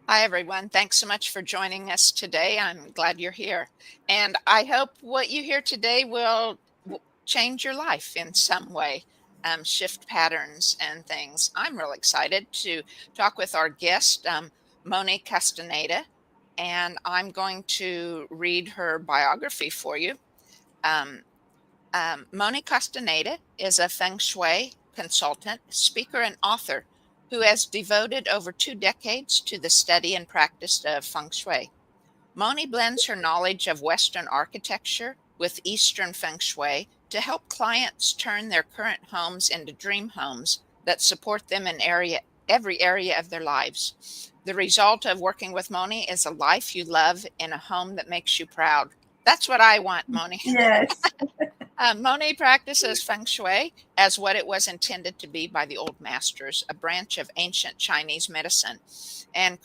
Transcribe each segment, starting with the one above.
Hi, everyone. Thanks so much for joining us today. I'm glad you're here. And I hope what you hear today will change your life in some way, shift patterns and things. I'm real excited to talk with our guest, Moni Castaneda, and I'm going to read her biography for you. Um, Moni Castaneda is a Feng Shui consultant, speaker, and author who has devoted over 2 decades to the study and practice of Feng Shui. Moni blends her knowledge of Western architecture with Eastern Feng Shui to help clients turn their current homes into dream homes that support them in every area of their lives. The result of working with Moni is a life you love in a home that makes you proud. That's what I want, Moni. Yes. Monet practices feng shui as what it was intended to be by the old masters, a branch of ancient Chinese medicine, and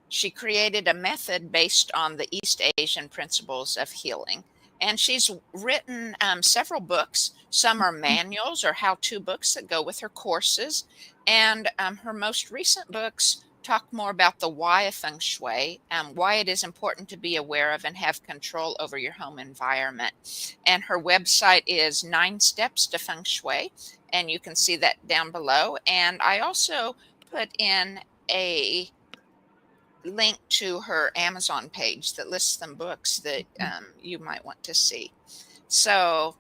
she created a method based on the East Asian principles of healing. And she's written several books. Some are manuals or how-to books that go with her courses. And her most recent books talk more about the why of feng shui, why it is important to be aware of and have control over your home environment. And her website is 9 Steps to Feng Shui, and you can see that down below. And I also put in a link to her Amazon page that lists some books that you might want to see. So,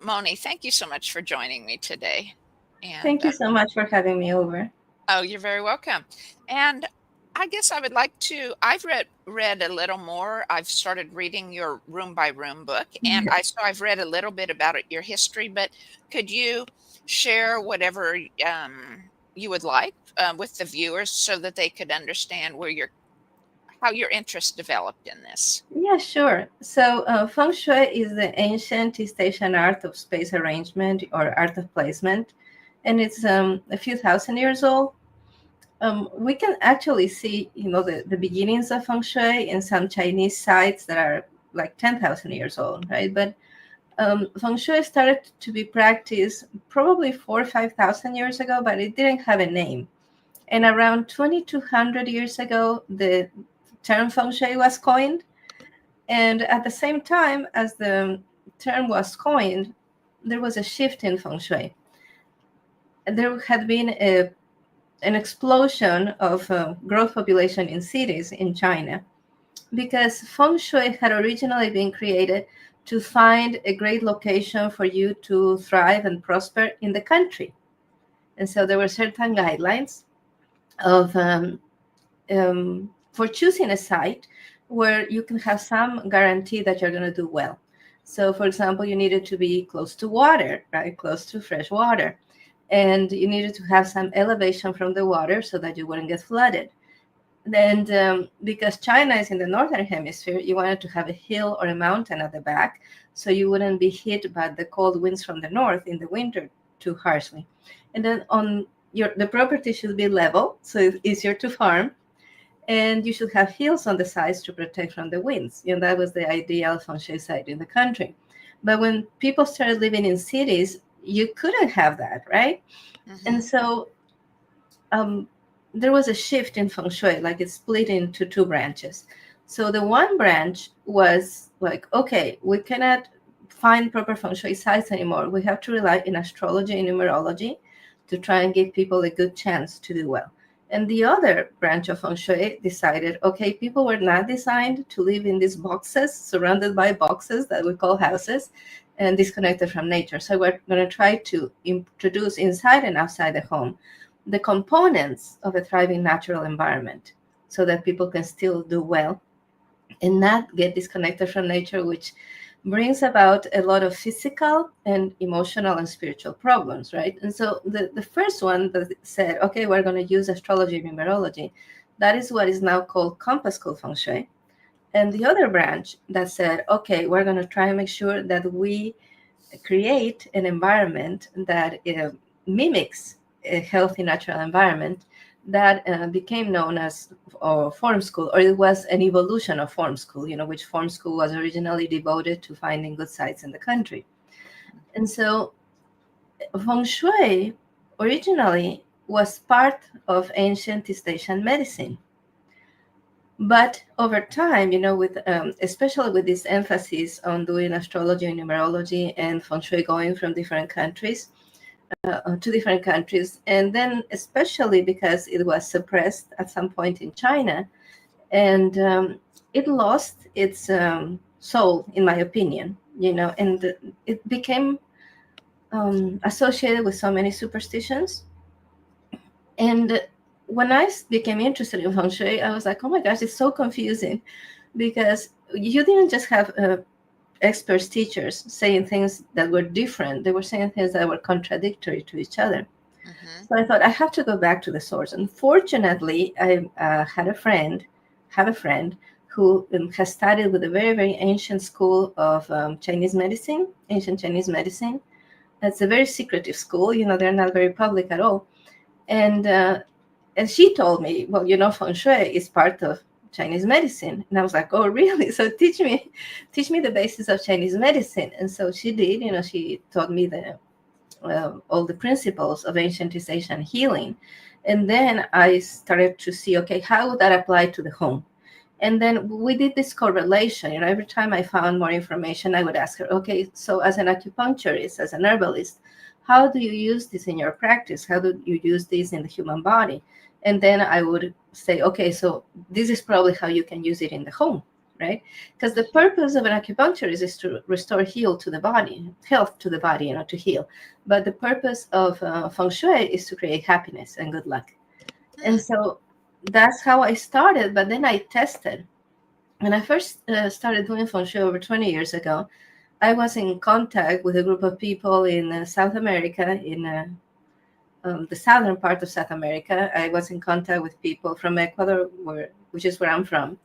Moni, thank you so much for joining me today. And Thank you so much for having me over. oh, you're very welcome. And I guess I would like to. I've read a little more. I've started reading your room by room book, and I've read a little bit about your history. But could you share whatever you would like with the viewers so that they could understand how your interest developed in this? Yeah, sure. So, Feng Shui is the ancient East Asian art of space arrangement or art of placement, and it's a few thousand years old. We can actually see, the beginnings of Feng Shui in some Chinese sites that are like 10,000 years old, right? But Feng Shui started to be practiced probably 4 or 5,000 years ago, but it didn't have a name. And around 2,200 years ago, the term Feng Shui was coined. And at the same time as the term was coined, there was a shift in Feng Shui. There had been an explosion of growth population in cities in China because Feng Shui had originally been created to find a great location for you to thrive and prosper in the country. And so there were certain guidelines of for choosing a site where you can have some guarantee that you're going to do well. So, for example, you needed to be close to water, right? Close to fresh water. And you needed to have some elevation from the water so that you wouldn't get flooded. And because China is in the northern hemisphere, you wanted to have a hill or a mountain at the back so you wouldn't be hit by the cold winds from the north in the winter too harshly. And then the property should be level, so it's easier to farm, and you should have hills on the sides to protect from the winds. That was the ideal feng shui site in the country. But when people started living in cities, you couldn't have that, right? And Mm-hmm. so there was a shift in feng shui, like it split into two branches. So the one branch was like, okay, we cannot find proper feng shui sites anymore. We have to rely in astrology and numerology to try and give people a good chance to do well. And the other branch of feng shui decided, okay, people were not designed to live in these boxes, surrounded by boxes that we call houses, and disconnected from nature. So we're going to try to introduce inside and outside the home the components of a thriving natural environment so that people can still do well and not get disconnected from nature, which brings about a lot of physical and emotional and spiritual problems, right? And so the first one that said, okay, we're going to use astrology and numerology, that is what is now called compass school feng shui. And the other branch that said, okay, we're going to try and make sure that we create an environment that mimics a healthy natural environment, that became known as form school, or it was an evolution of form school, which form school was originally devoted to finding good sites in the country. And so feng shui originally was part of ancient East Asian medicine. But over time, with especially with this emphasis on doing astrology and numerology and feng shui going from different countries to different countries, and then especially because it was suppressed at some point in China, and it lost its soul, in my opinion. And it became associated with so many superstitions. And when I became interested in feng shui, I was like, oh my gosh, it's so confusing, because you didn't just have experts, teachers saying things that were different. They were saying things that were contradictory to each other. Mm-hmm. So I thought I have to go back to the source. Unfortunately, I have a friend who has studied with a very, very ancient school of Chinese medicine, ancient Chinese medicine. It's a very secretive school. They're not very public at all. And and she told me, well, feng shui is part of Chinese medicine. And I was like, oh, really? So teach me the basis of Chinese medicine. And so she did. She taught me all the principles of ancient East Asian healing. And then I started to see, okay, how would that apply to the home? And then we did this correlation. Every time I found more information, I would ask her, okay, so as an acupuncturist, as an herbalist, how do you use this in your practice? How do you use this in the human body? And then I would say, okay, so this is probably how you can use it in the home, right? Because the purpose of an acupuncturist is to restore heal to the body, health to the body, to heal. But the purpose of feng shui is to create happiness and good luck. And Hmm. so that's how I started. But then I tested. When I first started doing feng shui over 20 years ago, I was in contact with a group of people in South America, in the southern part of South America. I was in contact with people from Ecuador, which is where I'm from.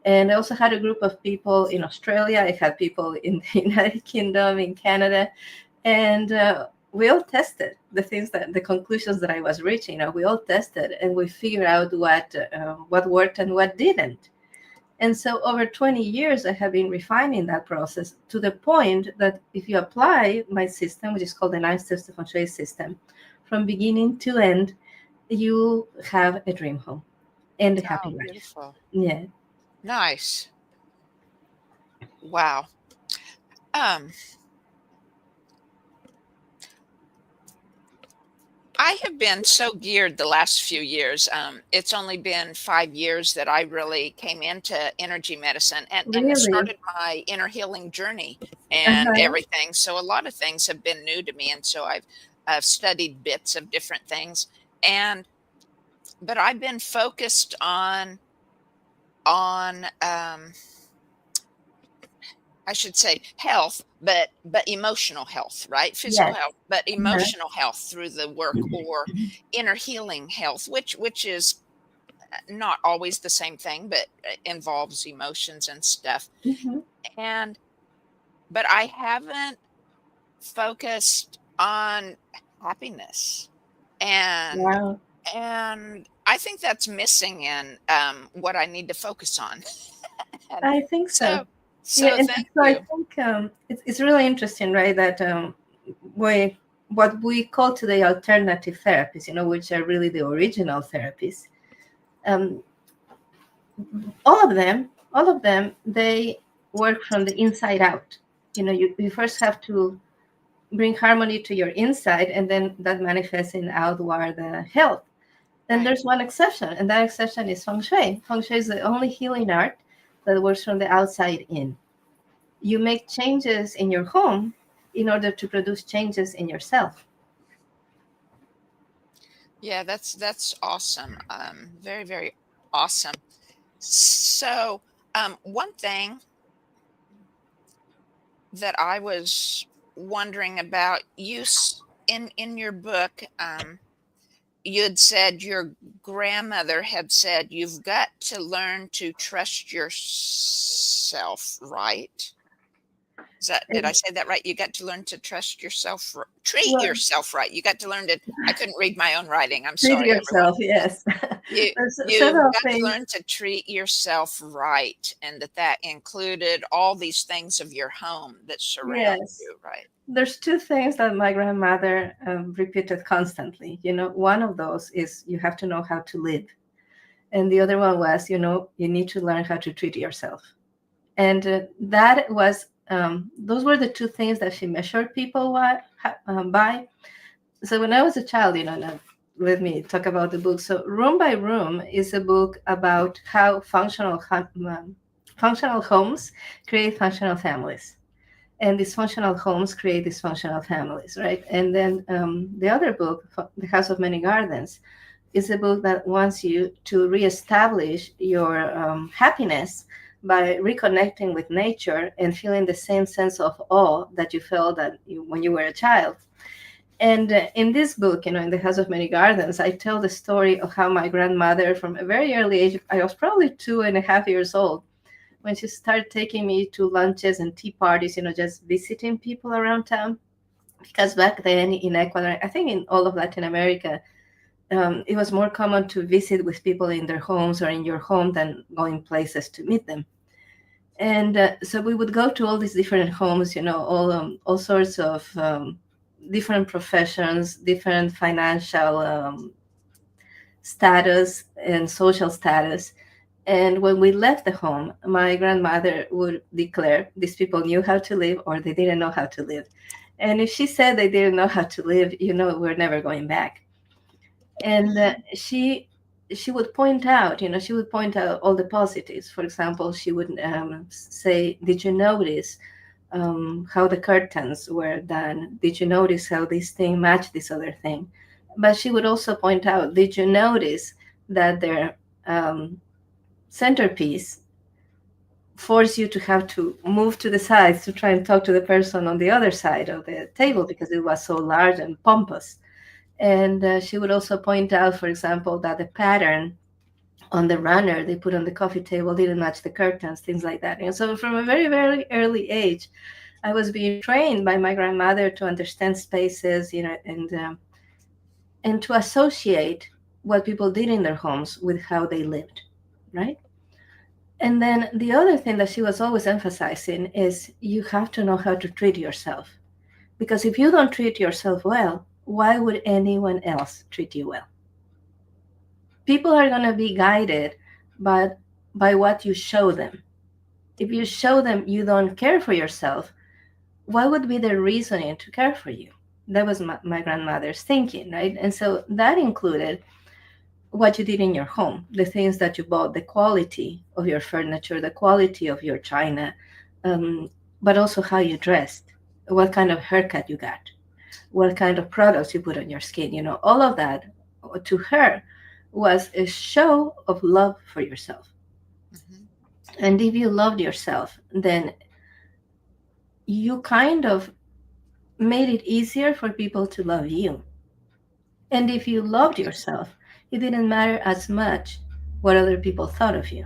And I also had a group of people in Australia. I had people in the United Kingdom, in Canada, and we all tested the conclusions that I was reaching. We all tested, and we figured out what worked and what didn't. And so over 20 years, I have been refining that process to the point that if you apply my system, which is called the 9 steps to Feng Shui system, from beginning to end, you have a dream home and a Oh, happy life. beautiful. Yeah. Nice. Wow. Um, I have been so geared the last few years. It's only been 5 years that I really came into energy medicine and it Really? started my inner healing journey and Uh-huh. everything. So a lot of things have been new to me, and so I've studied bits of different things, and but I've been focused on I should say health, but emotional health, right? Physical Yes. health, but Uh-huh. emotional health through the work, or inner healing health, which is not always the same thing, but involves emotions and stuff. Mhm. And but I haven't focused on happiness, and Wow. I think that's missing in what I need to focus on. And I think so. so Yeah, so and thank so I you. think it's really interesting, right? That we what we call today alternative therapies, which are really the original therapies. Um, all of them, they work from the inside out. You first have to bring harmony to your inside, and then that manifests in outward health. Then Right. there's one exception, and that exception is feng shui. Feng shui is the only healing art that works from the outside in. You make changes in your home in order to produce changes in yourself. Yeah, that's awesome. Very, very awesome. So, one thing that I was wondering about, in your book, you had said your grandmother had said you've got to learn to trust yourself, right? Is that, did I And, say that right? You got to learn to trust yourself, treat well, yourself right. You got to learn to. I couldn't read my own writing. I'm treat sorry, everyone. yourself, yes. You There's you've several got to things. learn to treat yourself right, and that included all these things of your home that surround Yes. you, right? There's two things that my grandmother repeated constantly. One of those is you have to know how to live. and the other one was, you need to learn how to treat yourself. And that was those were the two things that she measured people by. So when I was a child, now let me talk about the book. So Room by Room is a book about how functional homes create functional families, and dysfunctional homes create dysfunctional families, right? And then the other book, The House of Many Gardens, is a book that wants you to reestablish your happiness by reconnecting with nature and feeling the same sense of awe that you felt when you were a child. And in this book, in The House of Many Gardens, I tell the story of how my grandmother, from a very early age, I was probably 2.5 years old, when she started taking me to lunches and tea parties, just visiting people around town. Because back then in Ecuador, I think in all of Latin America, it was more common to visit with people in their homes or in your home than going places to meet them. And so we would go to all these different homes, all sorts of different professions, different financial status and social status. And when we left the home, my grandmother would declare these people knew how to live or they didn't know how to live. And if she said they didn't know how to live, we're never going back. And she would point out, all the positives. For example, she would say, "Did you notice how the curtains were done? Did you notice how this thing matched this other thing?" But she would also point out, "Did you notice that their centerpiece forced you to have to move to the sides to try and talk to the person on the other side of the table because it was so large and pompous?" And she would also point out, for example, that the pattern on the runner they put on the coffee table didn't match the curtains, things like that. And so from a very, very early age, I was being trained by my grandmother to understand spaces, and to associate what people did in their homes with how they lived, right? And then the other thing that she was always emphasizing is you have to know how to treat yourself. Because if you don't treat yourself well, why would anyone else treat you well? People are going to be guided by what you show them. If you show them you don't care for yourself, what would be the reasoning to care for you? That was my grandmother's thinking, right? And so that included what you did in your home, the things that you bought, the quality of your furniture, the quality of your china, but also how you dressed, what kind of haircut you got, what kind of products you put on your skin. All of that to her was a show of love for yourself. Mm-hmm. And if you loved yourself, then you kind of made it easier for people to love you. And if you loved yourself, it didn't matter as much what other people thought of you.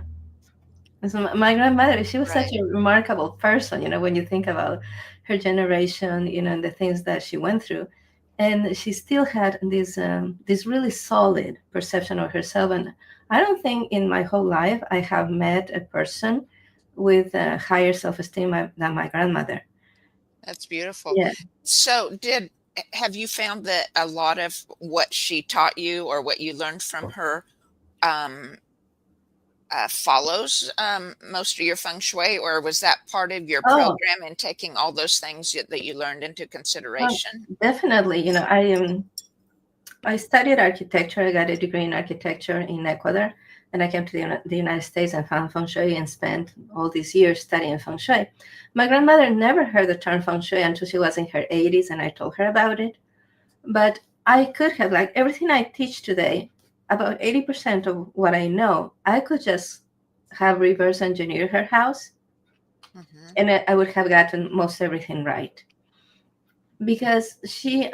And so my grandmother, she was such Right. a remarkable person, when you think about her generation, and the things that she went through. And she still had this really solid perception of herself. And I don't think in my whole life I have met a person with a higher self-esteem than my grandmother. That's beautiful. Yeah. So, have you found that a lot of what she taught you or what you learned from her um, follows most of your feng shui, or was that part of your Oh, program and taking all those things that you learned into oh, consideration? definitely. I studied architecture. I got a degree in architecture in Ecuador. And I came to the United States and found Feng Shui and spent all these years studying Feng Shui. My grandmother never heard the term Feng Shui until she was in her 80s, and I told her about it. But I could have, like everything I teach today, about 80% of what I know, I could just have reverse engineered her house, Mm-hmm. and I would have gotten most everything right. Because she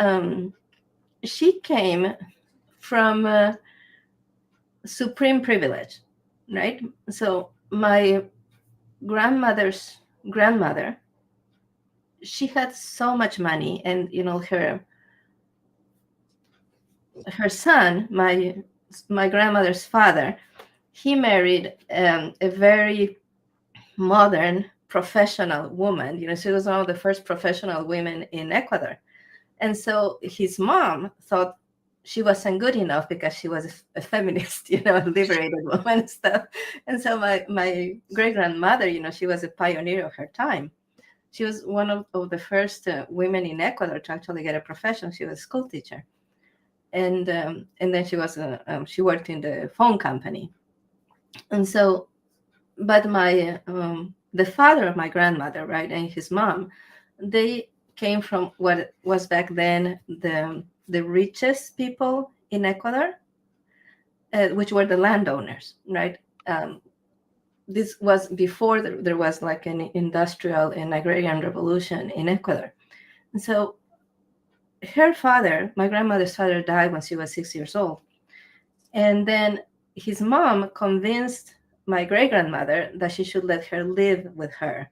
came from supreme privilege, right? So my grandmother's grandmother, she had so much money, and her son, my grandmother's father, he married a very modern professional woman. She was one of the first professional women in Ecuador. And so his mom thought she wasn't good enough because she was a feminist, a liberated woman and stuff. And so my great grandmother, she was a pioneer of her time. She was one of the first women in Ecuador to actually get a profession. She was a school teacher, and then she worked in the phone company. And so, but my the father of my grandmother, right, and his mom, they came from what was back then the richest people in Ecuador, which were the landowners, right? This was before there was like an industrial and agrarian revolution in Ecuador. And so her father, my grandmother's father, died when she was 6 years old. And then his mom convinced my great grandmother that she should let her live with her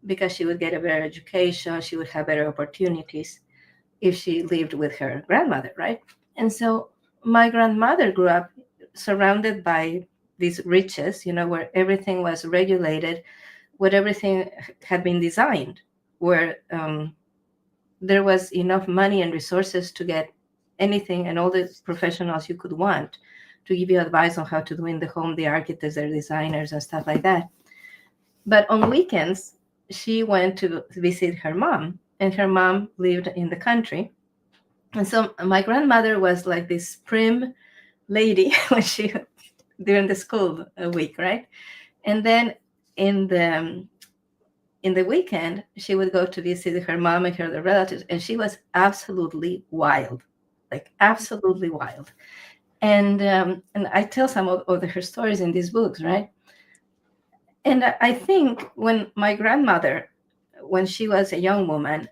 because she would get a better education, she would have better opportunities if she lived with her grandmother, right? And so my grandmother grew up surrounded by these riches, where everything was regulated, where everything had been designed, where there was enough money and resources to get anything and all the professionals you could want to give you advice on how to do in the home, the architects, their designers, and stuff like that. But on weekends, she went to visit her mom, and her mom lived in the country. And so my grandmother was like this prim lady when she during the school week, right? And then in the weekend, she would go to visit her mom and her other relatives, and she was absolutely wild, like absolutely wild. And I tell some of her stories in these books, right? And I think when my grandmother, when she was a young woman,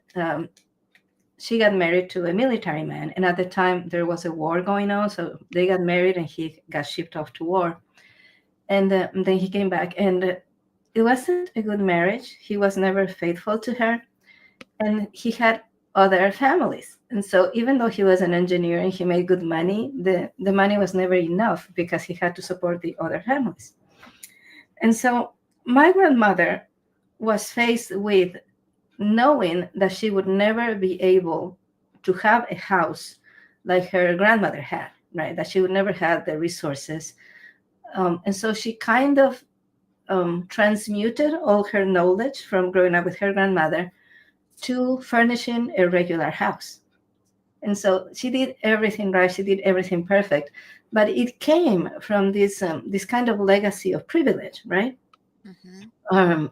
she got married to a military man, and at the time there was a war going on, so they got married, and he got shipped off to war, and then he came back, and it wasn't a good marriage. He was never faithful to her, and he had other families. And so even though he was an engineer and he made good money, the money was never enough because he had to support the other families. And so my grandmother was faced with knowing that she would never be able to have a house like her grandmother had, right? That she would never have the resources. And so she kind of transmuted all her knowledge from growing up with her grandmother to furnishing a regular house. And so she did everything right. She did everything perfect, but it came from this kind of legacy of privilege, right? Mm-hmm.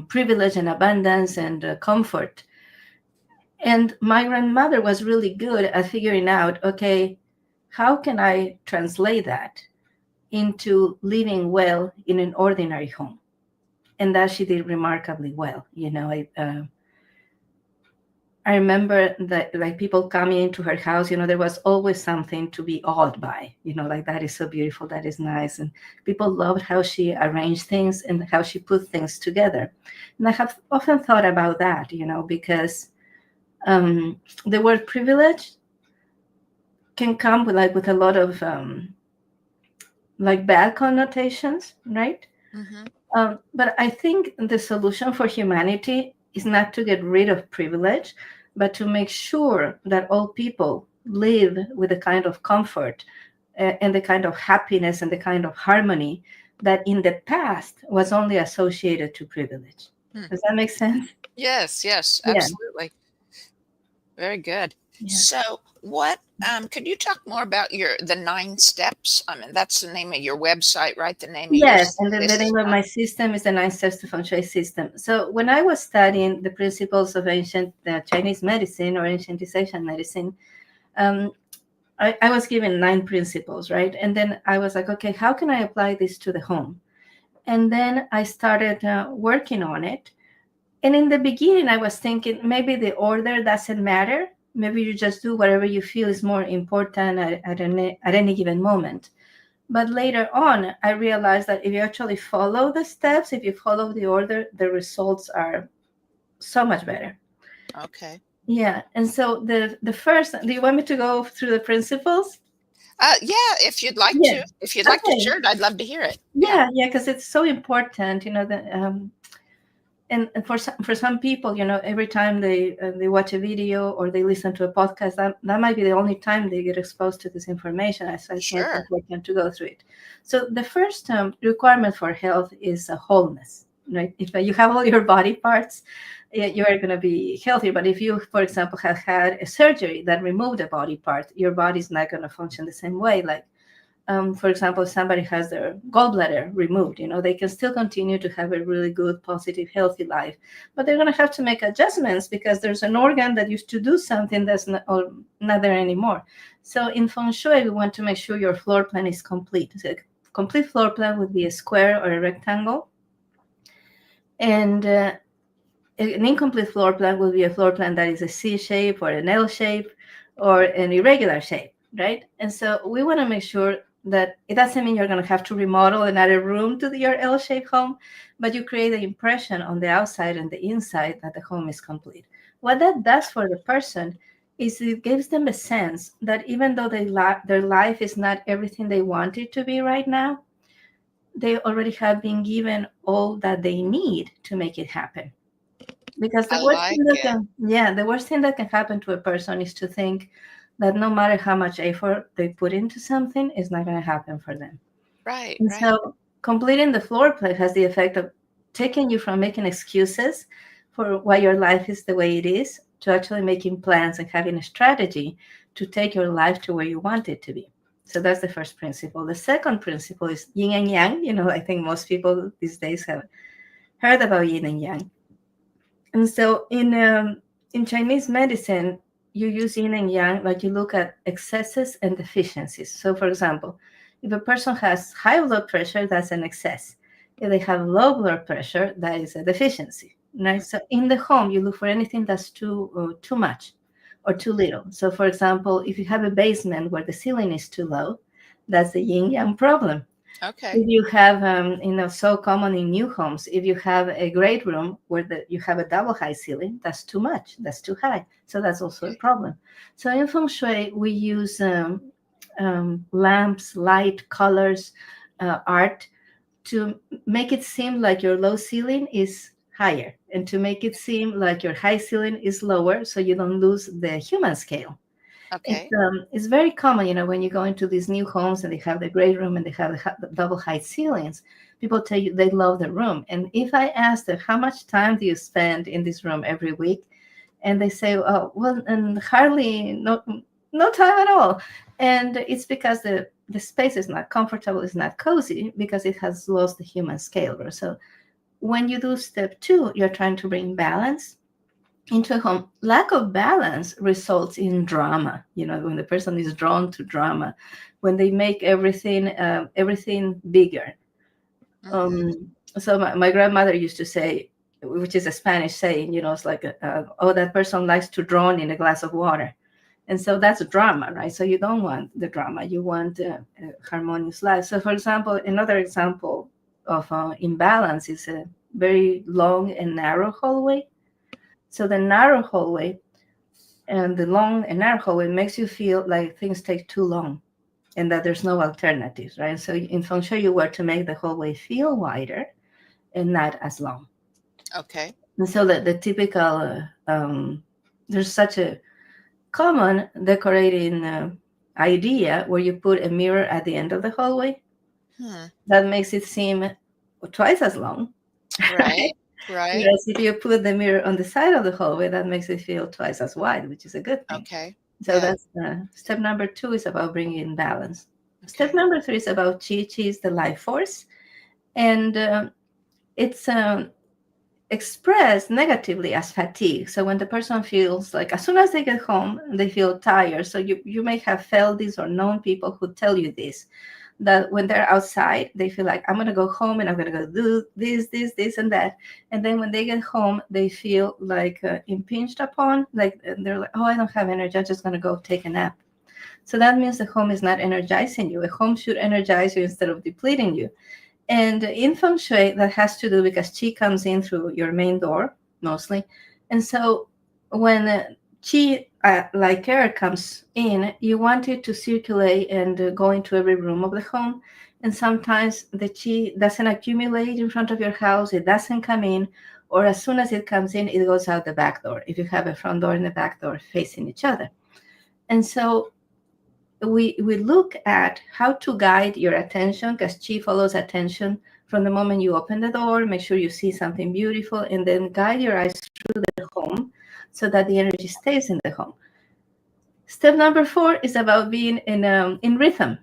Privilege and abundance and comfort. And my grandmother was really good at figuring out, okay, how can I translate that into living well in an ordinary home? And that she did remarkably well. I remember that like people coming into her house, there was always something to be awed by, like that is so beautiful, that is nice. And people loved how she arranged things and how she put things together. And I have often thought about that, because the word privilege can come with a lot of like bad connotations, right? Mm-hmm. But I think the solution for humanity is not to get rid of privilege, but to make sure that all people live with the kind of comfort and the kind of happiness and the kind of harmony that in the past was only associated to privilege. Does that make sense? Yes, absolutely. Yeah. Very good. Yeah. So what could you talk more about the 9 steps? I mean, that's the name of your website, right? The name of yes, and the name of my system is the 9 Steps to Feng Shui system. So when I was studying the principles of ancient Chinese medicine or ancient East Asian medicine, I was given 9 principles, right? And then I was like, okay, how can I apply this to the home? And then I started working on it. And in the beginning, I was thinking maybe the order doesn't matter. Maybe you just do whatever you feel is more important at any given moment. But later on, I realized that if you actually follow the steps, if you follow the order, the results are so much better. Okay. Yeah. And so the first, do you want me to go through the principles? Yeah, if you'd like to. If you'd like to share it, I'd love to hear it. Yeah, because it's so important, and for some people, every time they watch a video or they listen to a podcast, that might be the only time they get exposed to this information. So I think it's Sure. important to go through it. So the first requirement for health is a wholeness, right? If you have all your body parts, you are going to be healthy. But if you, for example, have had a surgery that removed a body part, your body's not going to function the same way. Like, for example, if somebody has their gallbladder removed, they can still continue to have a really good, positive, healthy life, but they're going to have to make adjustments because there's an organ that used to do something that's not there anymore. So in Feng Shui, we want to make sure your floor plan is complete. So a complete floor plan would be a square or a rectangle, and an incomplete floor plan will be a floor plan that is a C shape or an L shape or an irregular shape, right? And so we want to make sure that it doesn't mean you're going to have to remodel another room to your L-shaped home, but you create the impression on the outside and the inside that the home is complete. What that does for the person is it gives them a sense that even though their life is not everything they want it to be right now, they already have been given all that they need to make it happen. Because I like it. the worst thing that can happen to a person is to think that no matter how much effort they put into something, it's not going to happen for them. Right, And right. so completing the floor plan has the effect of taking you from making excuses for why your life is the way it is to actually making plans and having a strategy to take your life to where you want it to be. So that's the first principle. The second principle is yin and yang. I think most people these days have heard about yin and yang. And so in Chinese medicine, you use yin and yang, like you look at excesses and deficiencies. So, for example, if a person has high blood pressure, that's an excess. If they have low blood pressure, that is a deficiency. Right. So, in the home, you look for anything that's too much or too little. So, for example, if you have a basement where the ceiling is too low, that's the yin yang problem. Okay. If you have, so common in new homes, if you have a great room where you have a double high ceiling, that's too much, that's too high. So that's also a Okay. problem. So in Feng Shui, we use lamps, light, colors, art to make it seem like your low ceiling is higher and to make it seem like your high ceiling is lower so you don't lose the human scale. Okay. It's very common, when you go into these new homes and they have the great room and they have the double height ceilings. People tell you they love the room, and if I ask them how much time do you spend in this room every week, and they say, "Oh, well, and hardly no time at all," and it's because the space is not comfortable, it's not cozy because it has lost the human scale. So when you do step two, you're trying to bring balance into a home. Lack of balance results in drama. When the person is drawn to drama, when they make everything bigger. Hmm. So my grandmother used to say, which is a Spanish saying, it's like, oh, that person likes to drown in a glass of water. And so that's drama, right? So you don't want the drama. You want a harmonious life. So, for example, another example of imbalance is a very long and narrow hallway. So the narrow hallway and the long and narrow hallway makes you feel like things take too long and that there's no alternatives, right? So in Feng Shui, you were to make the hallway feel wider and not as long. Okay. And so the typical, there's such a common decorating idea where you put a mirror at the end of the hallway Hmm. that makes it seem twice as long. Right. Right. Whereas if you put the mirror on the side of the hallway, that makes it feel twice as wide, which is a good thing. Okay. So Yeah. that's step number two is about bringing balance. Step Okay. number three is about chi. Chi is the life force, and it's expressed negatively as fatigue. So when the person feels like, as soon as they get home, they feel tired. So you may have felt this or known people who tell you this, that when they're outside, they feel like, I'm going to go home and I'm going to go do this, and that. And then when they get home, they feel like impinged upon, like they're like, oh, I don't have energy. I'm just going to go take a nap. So that means the home is not energizing you. A home should energize you instead of depleting you. And in Feng Shui, that has to do because Qi comes in through your main door mostly. And so when Qi, like air, comes in, you want it to circulate and go into every room of the home. And sometimes the Qi doesn't accumulate in front of your house, it doesn't come in, or as soon as it comes in, it goes out the back door, if you have a front door and a back door facing each other. And so we look at how to guide your attention, because Chi follows attention from the moment you open the door. Make sure you see something beautiful, and then guide your eyes through the home so that the energy stays in the home. Step number 4 is about being in rhythm,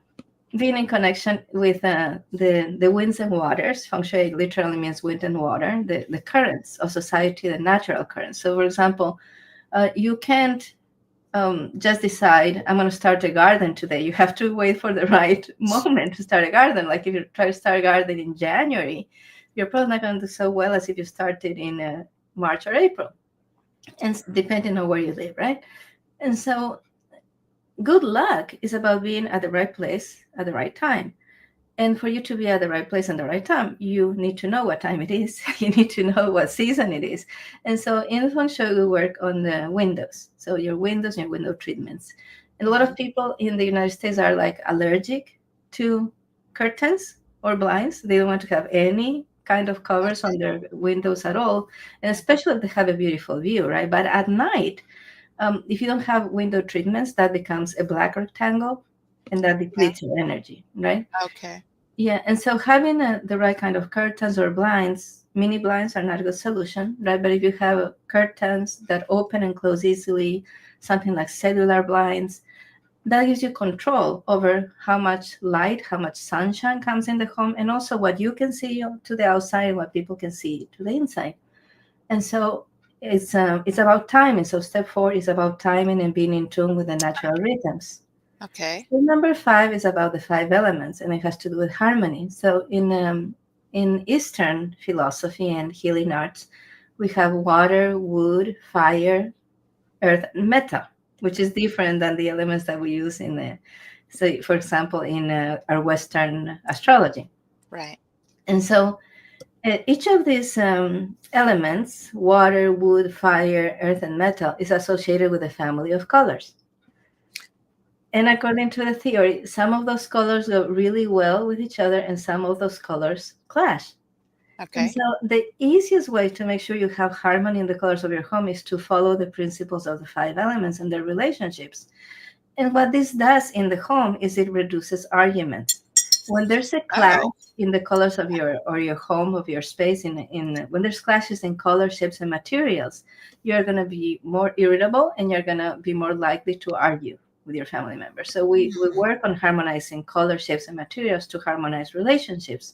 being in connection with the winds and waters. Feng Shui literally means wind and water, the currents of society, the natural currents. So, for example, you can't just decide, I'm going to start a garden today. You have to wait for the right moment to start a garden. Like if you try to start a garden in January, you're probably not going to do so well as if you started in March or April, and depending on where you live, right? And so good luck is about being at the right place at the right time. And for you to be at the right place and the right time, you need to know what time it is. You need to know what season it is. And so in Feng Shui, we work on the windows. So your windows and your window treatments. And a lot of people in the United States are like allergic to curtains or blinds. They don't want to have any kind of covers on their windows at all. And especially if they have a beautiful view, right? But at night, if you don't have window treatments, that becomes a black rectangle, and that depletes your energy, right? Okay. Yeah, and so having the right kind of curtains or blinds, mini blinds are not a good solution, right? But if you have curtains that open and close easily, something like cellular blinds, that gives you control over how much light, how much sunshine comes in the home, and also what you can see to the outside and what people can see to the inside. And so it's about timing. So step 4 is about timing and being in tune with the natural rhythms. Okay. So number 5 is about the 5 elements, and it has to do with harmony. So in Eastern philosophy and healing arts, we have water, wood, fire, earth, and metal, which is different than the elements that we use so for example, in our Western astrology. Right. And so each of these elements, water, wood, fire, earth, and metal, is associated with a family of colors. And according to the theory, some of those colors go really well with each other, and some of those colors clash. Okay. And so the easiest way to make sure you have harmony in the colors of your home is to follow the principles of the 5 elements and their relationships. And what this does in the home is it reduces arguments. When there's a clash in the colors of your home, of your space, when there's clashes in color, shapes, and materials, you're going to be more irritable, and you're going to be more likely to argue with your family members. So we work on harmonizing color, shapes, and materials to harmonize relationships.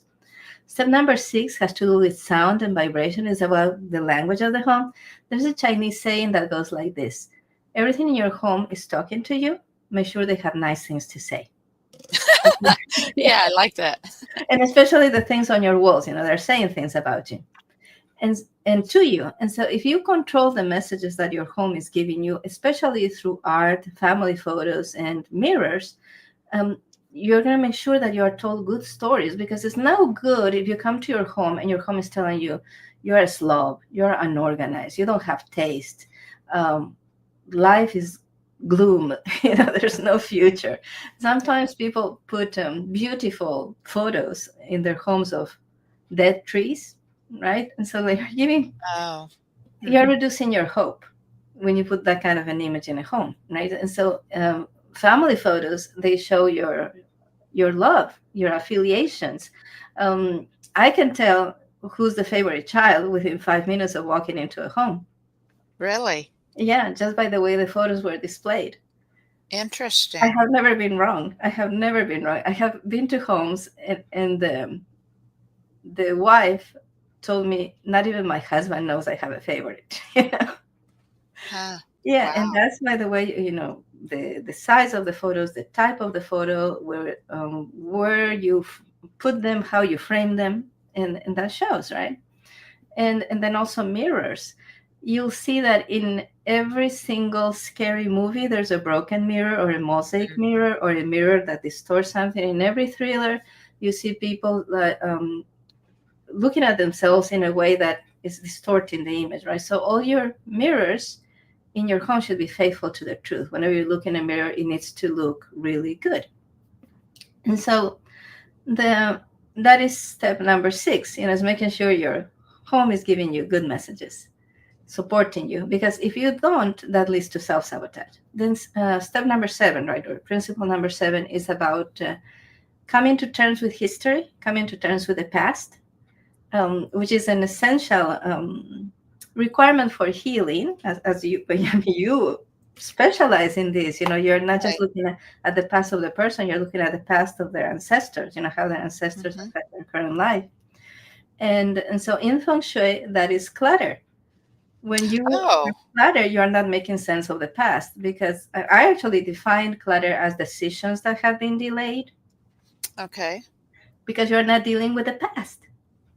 Step number 6 has to do with sound and vibration. It's about the language of the home. There's a Chinese saying that goes like this: everything in your home is talking to you. Make sure they have nice things to say. Yeah, I like that. And especially the things on your walls, they're saying things about you and to you. And so if you control the messages that your home is giving you, especially through art, family photos, and mirrors, you're going to make sure that you are told good stories, because it's no good if you come to your home and your home is telling you you're a slob, you're unorganized, you don't have taste, life is gloom, there's no future. Sometimes people put beautiful photos in their homes of dead trees, right? And so they're giving, you're reducing your hope when you put that kind of an image in a home, right? And so family photos, they show your love, your affiliations. I can tell who's the favorite child within 5 minutes of walking into a home. Really? Yeah, just by the way the photos were displayed. Interesting. I have never been wrong. I have been to homes, and the wife told me, not even my husband knows I have a favorite. Huh. Yeah, Wow. and that's by the way, the size of the photos, the type of the photo, where you put them, how you frame them, and that shows, right? And then also mirrors. You'll see that in every single scary movie, there's a broken mirror or a mosaic mirror or a mirror that distorts something. In every thriller, you see people looking at themselves in a way that is distorting the image, right? So all your mirrors in your home should be faithful to the truth. Whenever you look in a mirror, it needs to look really good. And so that is step number 6, is making sure your home is giving you good messages, supporting you. Because if you don't, that leads to self-sabotage. Then step number 7, right, or principle number 7 is about coming to terms with history, coming to terms with the past, which is an essential requirement for healing. As you, you specialize in this, you're not just Right. looking at the past of the person, you're looking at the past of their ancestors, how their ancestors Hmm. affect their current life. And so in Feng Shui, that is clutter. When you Oh, clutter, you are not making sense of the past, because I actually define clutter as decisions that have been delayed, okay. because you're not dealing with the past,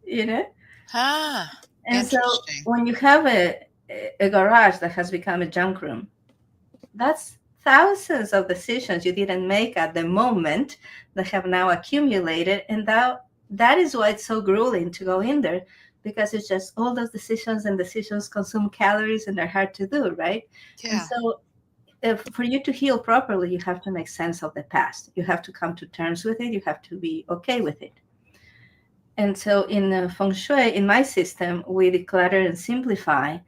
you know? Ah, And so interesting. when you have a garage that has become a junk room, that's thousands of decisions you didn't make at the moment that have now accumulated. And that is why it's so grueling to go in there, because it's just all those decisions, and decisions consume calories and they're hard to do, right? And Yeah. so for you to heal properly, you have to make sense of the past. You have to come to terms with it. You have to be okay with it. And so in Feng Shui, in my system, we declutter and simplify,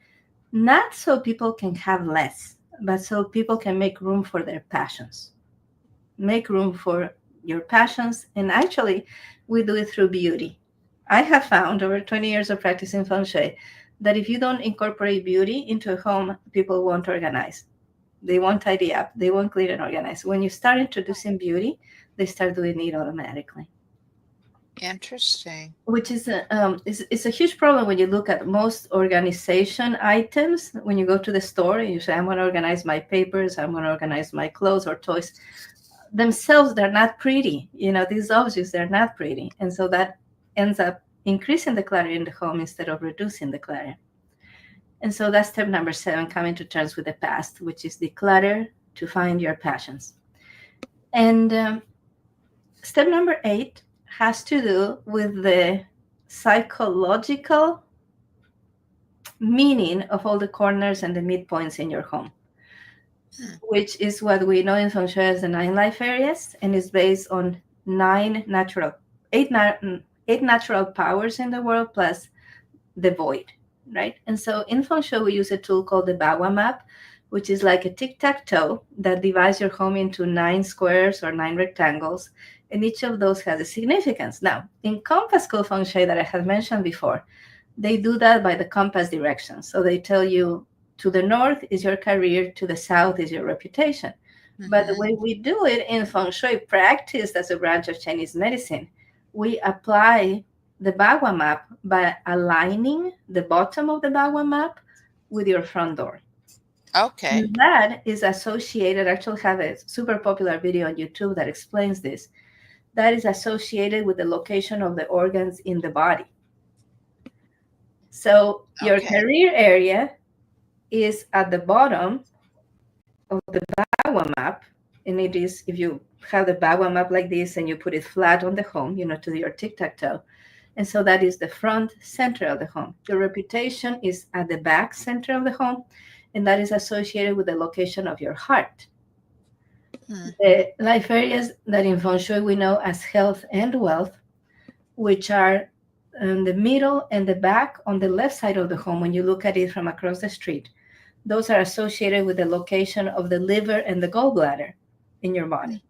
not so people can have less, but so people can make room for their passions. Make room for your passions. And actually, we do it through beauty. I have found over 20 years of practicing Feng Shui that if you don't incorporate beauty into a home, people won't organize. They won't tidy up. They won't clean and organize. When you start introducing beauty, they start doing it automatically, Interesting. which is a huge problem when you look at most organization items. When you go to the store and you say, I'm going to organize my papers, I'm going to organize my clothes or toys, themselves, they're not pretty. These objects, they're not pretty. And so that ends up increasing the clutter in the home instead of reducing the clutter. And so that's step number 7, coming to terms with the past, which is declutter to find your passions. And step number 8 has to do with the psychological meaning of all the corners and the midpoints in your home, Hmm. which is what we know in Feng Shui as the 9 life areas, and is based on 8 natural powers in the world plus the void, right? And so in Feng Shui, we use a tool called the Bawa map, which is like a tic-tac-toe that divides your home into 9 squares or 9 rectangles, and each of those has a significance. Now, in compass code Feng Shui that I had mentioned before, they do that by the compass direction. So they tell you, to the north is your career, to the south is your reputation. But the Hmm. way we do it in Feng Shui, practiced as a branch of Chinese medicine, we apply the Bagua map by aligning the bottom of the Bagua map with your front door. Okay. And that is associated, I actually have a super popular video on YouTube that explains this. That is associated with the location of the organs in the body. So your Okay. career area is at the bottom of the Bagua map. And it is, if you have the Bagua map like this and you put it flat on the home, to your tic-tac-toe. And so that is the front center of the home. Your reputation is at the back center of the home, and that is associated with the location of your heart. Hmm. The life areas that in Feng Shui we know as health and wealth, which are in the middle and the back on the left side of the home when you look at it from across the street, those are associated with the location of the liver and the gallbladder in your body.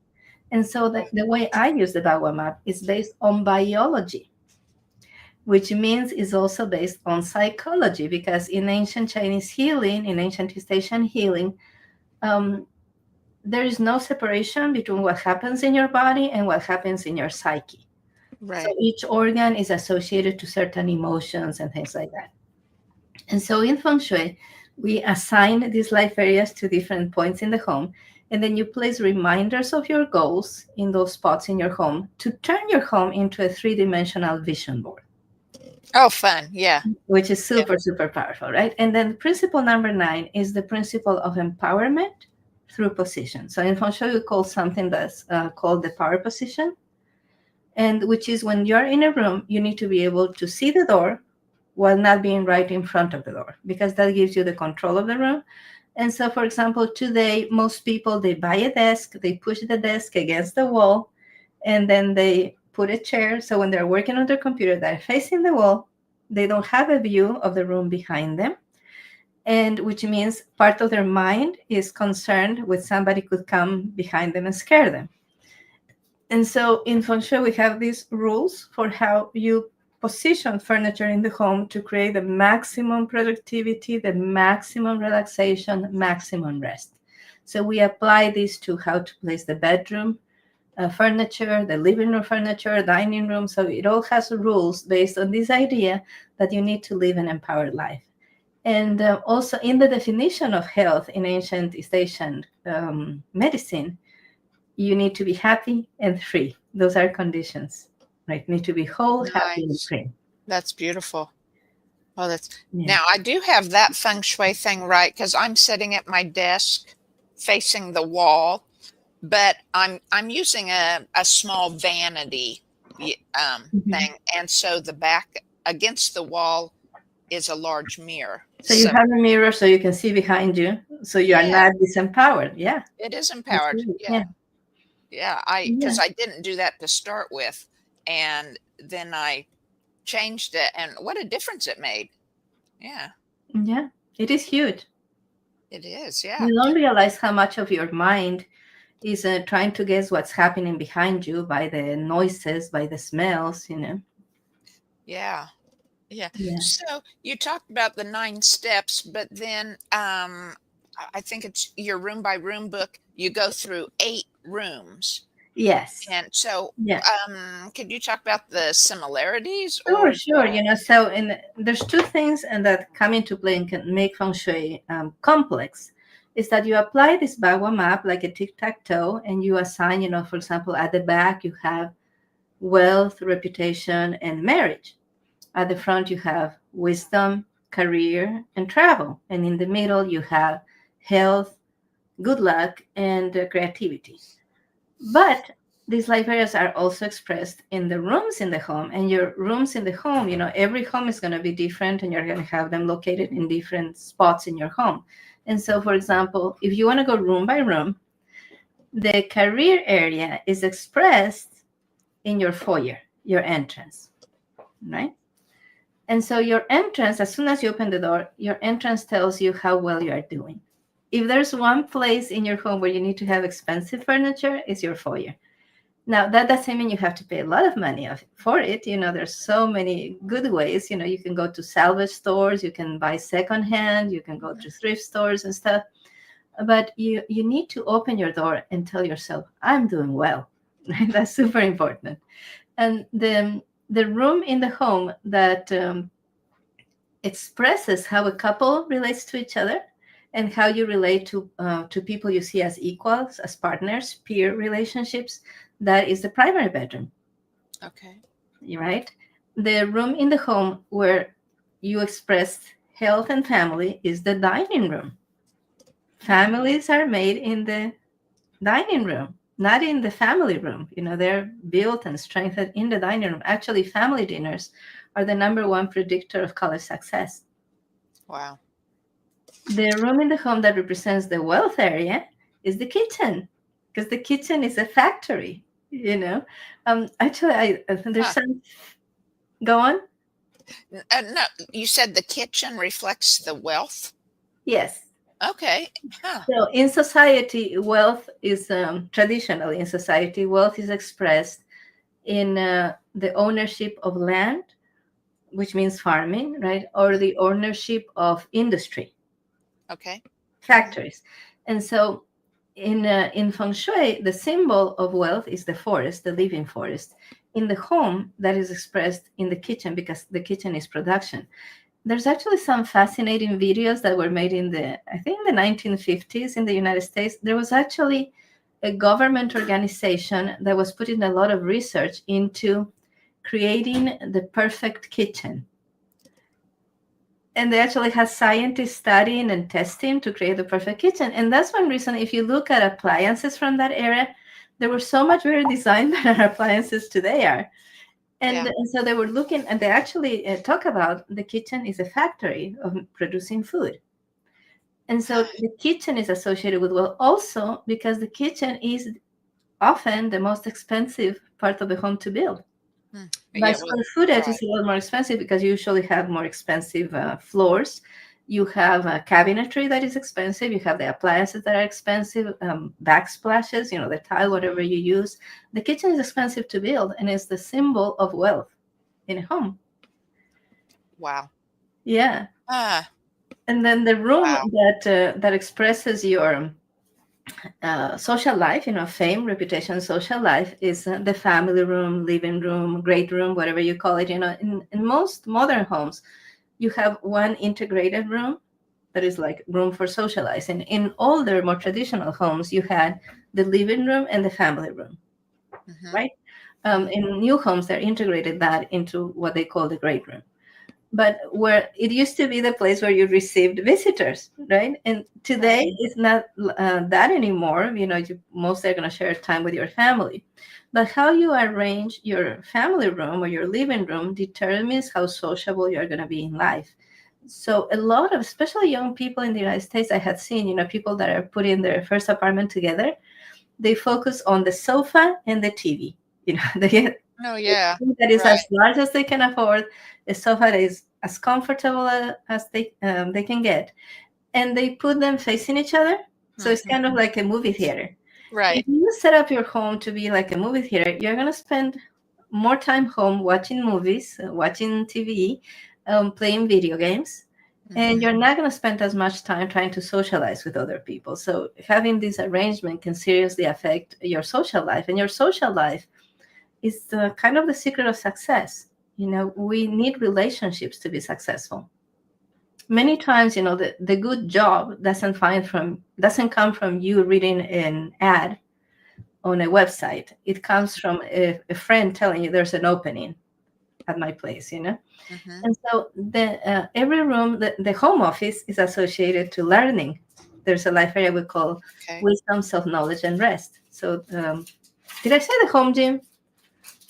And so the way I use the Bagua map is based on biology, which means is also based on psychology, because in ancient Chinese healing, in ancient East Asian healing, there is no separation between what happens in your body and what happens in your psyche. So Right. each organ is associated to certain emotions and things like that. And so in Feng Shui, we assign these life areas to different points in the home, and then you place reminders of your goals in those spots in your home to turn your home into a 3-dimensional vision board, Oh, fun. Yeah. which is Yeah. super, super powerful, right? And then principle number 9 is the principle of empowerment through position. So in Feng Shui, we call something that's called the power position, and which is when you're in a room, you need to be able to see the door while not being right in front of the door, because that gives you the control of the room. And so, for example, today, most people, they buy a desk, they push the desk against the wall, and then they put a chair. So when they're working on their computer, they're facing the wall, They don't have a view of the room behind them, and which means part of their mind is concerned with somebody could come behind them and scare them. And so in Feng Shui, we have these rules for how you position furniture in the home to create the maximum productivity, the maximum relaxation, maximum rest. So we apply this to how to place the bedroom furniture, the living room furniture, dining room. So it all has rules based on this idea that you need to live an empowered life. And also in the definition of health in ancient East Asian medicine, you need to be happy and free. Those are conditions, right? You need to be whole, happy, and Nice. free. That's beautiful. Well, that's Yeah. now I do have that feng shui thing right because I'm sitting at my desk facing the wall, but I'm using a small vanity thing, and so the back against the wall is a large mirror. So you So have a mirror so you can see behind you. So you are yeah, not disempowered. Yeah. it is That's empowered. good. Yeah, Yeah. yeah. Yeah. Because I didn't do that to start with, and then I changed it, and what a difference it made. Yeah, Yeah. It is huge. it is. Yeah. You don't realize how much of your mind is trying to guess what's happening behind you by the noises, by the smells, you know. Yeah. Yeah. Yeah. So you talked about the 9 steps, but then I think it's your room by room book. You go through 8 rooms. Yes. And so Yeah. could you talk about the similarities Sure, or sure. You know, so there's two things and that come into play and can make feng shui complex. Is that you apply this Bagua map like a tic-tac-toe, and you assign, you know, for example, at the back you have wealth, reputation, and marriage. At the front you have wisdom, career, and travel, and in the middle you have health, good luck, and creativity. But these life areas are also expressed in the rooms in the home, and your rooms in the home, you know, every home is going to be different, and you're going to have them located in different spots in your home. And so, for example, if you want to go room by room, the career area is expressed in your foyer, your entrance, right? And so your entrance, as soon as you open the door, your entrance tells you how well you are doing. If there's one place in your home where you need to have expensive furniture, it's your foyer. Now, that doesn't mean you have to pay a lot of money for it. You know, there's so many good ways. You know, you can go to salvage stores, you can buy secondhand, you can go to thrift stores and stuff. But you need to open your door and tell yourself, I'm doing well. That's super important. And the room in the home that expresses how a couple relates to each other and how you relate to people you see as equals, as partners, peer relationships. That is the primary bedroom. okay. Right? The room in the home where you express health and family is the dining room. Families are made in the dining room, not in the family room. You know, they're built and strengthened in the dining room. Actually, family dinners are the number one predictor of college success. Wow. The room in the home that represents the wealth area is the kitchen, because the kitchen is a factory, you know. Actually, there's Huh. some, go on. No, you said the kitchen reflects the wealth. Yes. Okay. Huh. So in society, wealth is traditionally in society, wealth is expressed in the ownership of land, which means farming, right? Or the ownership of industry, Okay. factories. And so in Feng Shui, the symbol of wealth is the forest, the living forest. In the home, that is expressed in the kitchen because the kitchen is production. There's actually some fascinating videos that were made in I think the 1950s in the United States. There was actually a government organization that was putting a lot of research into creating the perfect kitchen. And they actually had scientists studying and testing to create the perfect kitchen. And that's one reason, if you look at appliances from that era, they were so much better designed than our appliances today are. And, Yeah. and so they were looking, and they actually talk about the kitchen is a factory of producing food. And so the kitchen is associated with wealth also because the kitchen is often the most expensive part of the home to build. By Yeah, well, square footage, right. it's a lot more expensive because you usually have more expensive floors. You have cabinetry that is expensive. You have the appliances that are expensive, backsplashes, the tile, whatever you use. The kitchen is expensive to build, and it's the symbol of wealth in a home. Wow. Yeah. Ah, And then the room wow. that expresses your social life, fame, reputation, social life is the family room, living room, great room, whatever you call it. In most modern homes, you have one integrated room that is like room for socializing. In older, more traditional homes, you had the living room and the family room, Hmm. right? Hmm. In new homes, they're integrated that into what they call the great room. But where it used to be the place where you received visitors, right? And Right. today it's not that anymore. You mostly are going to share time with your family. But how you arrange your family room or your living room determines how sociable you're going to be in life. So a lot of, especially young people in the United States, I had seen, people that are putting their first apartment together, they focus on the sofa and the TV. They get Oh, a yeah. TV that is Right. as large as they can afford, a sofa that is as comfortable as they can get, and they put them facing each other. So it's Hmm. kind of like a movie theater. If Right. you set up your home to be like a movie theater, you're going to spend more time home watching movies, watching TV, playing video games, and Hmm. you're not going to spend as much time trying to socialize with other people. So having this arrangement can seriously affect your social life, and your social life is kind of the secret of success. We need relationships to be successful. Many times, the good job doesn't come from you reading an ad on a website. It comes from a friend telling you there's an opening at my place. Hmm. And so every room, the home office is associated to learning. There's a life area we call Okay. wisdom, self-knowledge, and rest. So did I say the home gym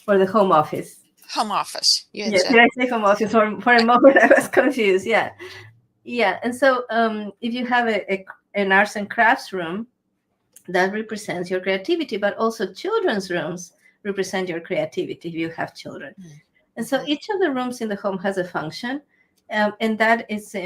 or the home office? Home office. You had Yeah, said. did I say home office? For a moment, I was confused. Yeah, yeah. And so if you have an arts and crafts room, that represents your creativity, but also children's rooms represent your creativity if you have children. And so Mm-hmm. each of the rooms in the home has a function, and that is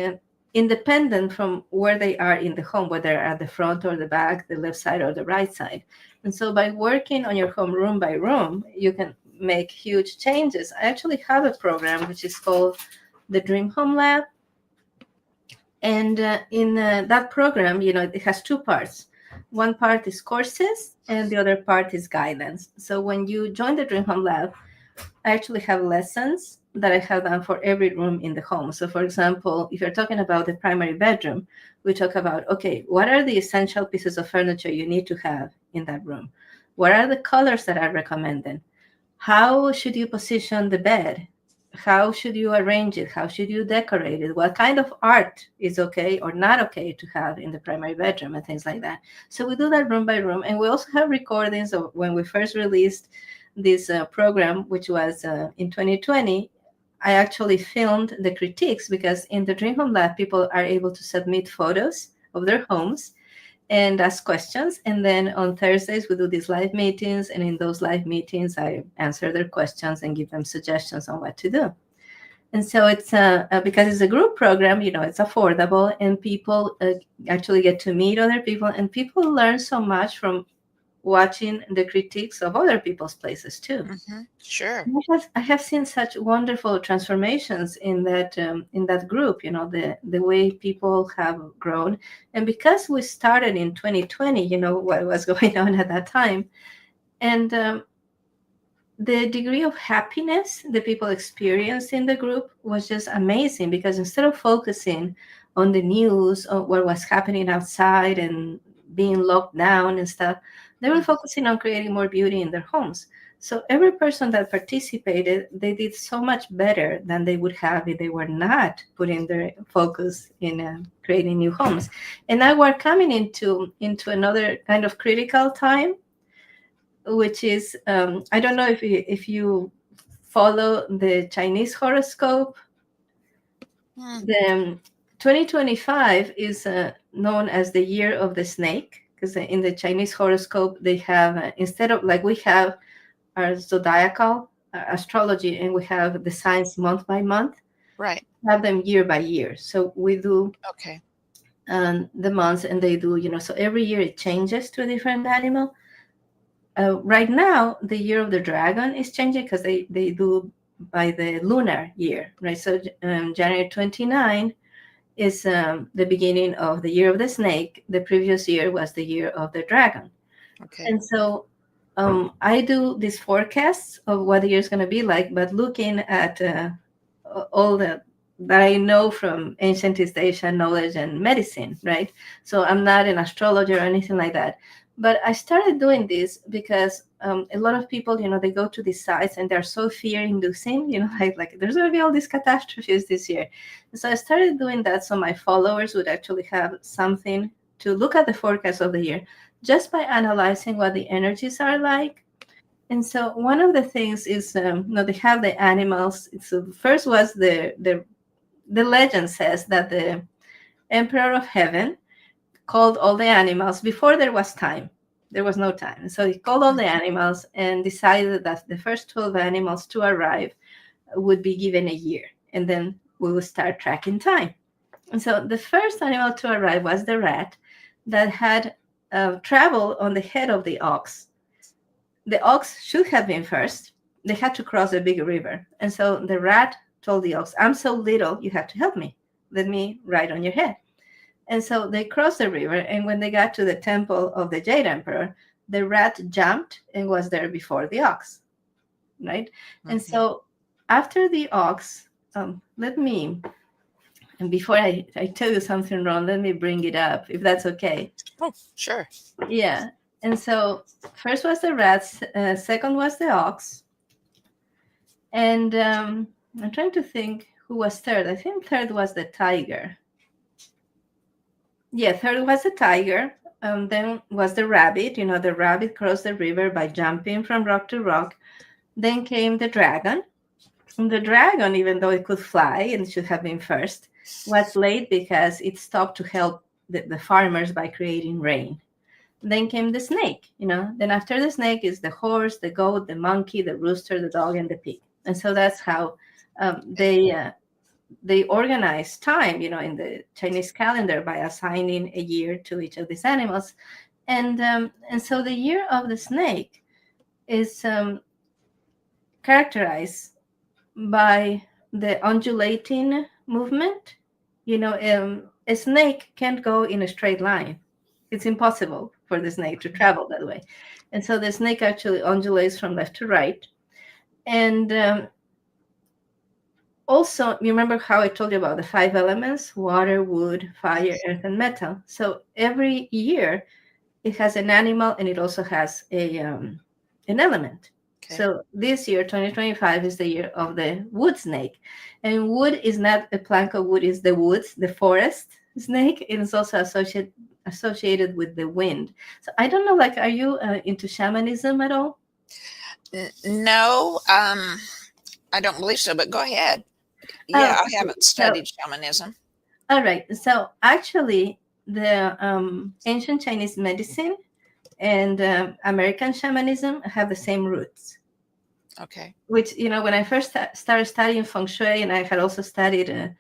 independent from where they are in the home, whether at the front or the back, the left side or the right side. And so by working on your home room by room, you can make huge changes. I actually have a program which is called the Dream Home Lab. And in that program, it has two parts. One part is courses, and the other part is guidance. So when you join the Dream Home Lab, I actually have lessons that I have done for every room in the home. So, for example, if you're talking about the primary bedroom, we talk about, okay, what are the essential pieces of furniture you need to have in that room? What are the colors that are recommended? How should you position the bed? How should you arrange it? How should you decorate it? What kind of art is okay or not okay to have in the primary bedroom and things like that? So we do that room by room. And we also have recordings of when we first released this program, which was in 2020. I actually filmed the critiques because in the Dream Home Lab, people are able to submit photos of their homes and ask questions. And then on Thursdays, we do these live meetings. And in those live meetings, I answer their questions and give them suggestions on what to do. And so it's because it's a group program, it's affordable, and people actually get to meet other people, and people learn so much from watching the critiques of other people's places too. Mm-hmm. Sure. I have seen such wonderful transformations in that group. The way people have grown, and because we started in 2020, what was going on at that time, and the degree of happiness that people experienced in the group was just amazing. Because instead of focusing on the news or what was happening outside and being locked down and stuff, they were Mhm. focusing on creating more beauty in their homes. So every person that participated, they did so much better than they would have if they were not putting their focus in creating new homes. And now we're coming into another kind of critical time, which is I don't know if you follow the Chinese horoscope. Mm. The 2025 is known as the year of the snake, because in the Chinese horoscope they have instead of like we have our zodiacal astrology and we have the signs month by month, Right. have them year by year. So we do Okay. the months, and they do, so every year it changes to a different animal. Right now, the year of the dragon is changing because they do by the lunar year, right? So January 29 is the beginning of the year of the snake. The previous year was the year of the dragon. Okay. And so I do these forecasts of what the year is going to be like, but looking at all that I know from ancient East Asian knowledge and medicine, right? So I'm not an astrologer or anything like that. But I started doing this because a lot of people, they go to these sites and they're so fear-inducing, like there's going to be all these catastrophes this year. So I started doing that so my followers would actually have something to look at the forecast of the year just by analyzing what the energies are like. And so one of the things is, they have the animals. So first was the legend says that the Emperor of Heaven called all the animals before there was time. There was no time. So he called all the animals and decided that the first 12 animals to arrive would be given a year. And then we would start tracking time. And so the first animal to arrive was the rat that had traveled on the head of the ox. The ox should have been first. They had to cross a big river. And so the rat told the ox, I'm so little, you have to help me. Let me ride on your head. And so they crossed the river. And when they got to the temple of the Jade Emperor, the rat jumped and was there before the ox, right? And Mm-hmm. so after the ox, and before I tell you something wrong, let me bring it up, if that's okay. Oh, sure. Yeah. And so first was the rats, second was the ox. And I'm trying to think who was third. I think third was the tiger. Yeah, third was the tiger. Then was the rabbit. The rabbit crossed the river by jumping from rock to rock. Then came the dragon. And the dragon, even though it could fly and should have been first, was late because it stopped to help the farmers by creating rain. Then came the snake. Then after the snake is the horse, the goat, the monkey, the rooster, the dog, and the pig. And so that's how they organize time, in the Chinese calendar by assigning a year to each of these animals. And so the year of the snake is characterized by the undulating movement. A snake can't go in a straight line. It's impossible for the snake to travel that way. And so the snake actually undulates from left to right. And also, you remember how I told you about the 5 elements: water, wood, fire, earth, and metal. So every year it has an animal and it also has an element. Okay. So this year, 2025, is the year of the wood snake. And wood is not a plank of wood, is the woods, the forest snake. It is also associated with the wind. So I don't know, are you into shamanism at all? No, I don't believe so, but go ahead. Yeah, I haven't studied shamanism. All right. So actually, the ancient Chinese medicine and American shamanism have the same roots. Okay. Which, when I first started studying Feng Shui, and I had also studied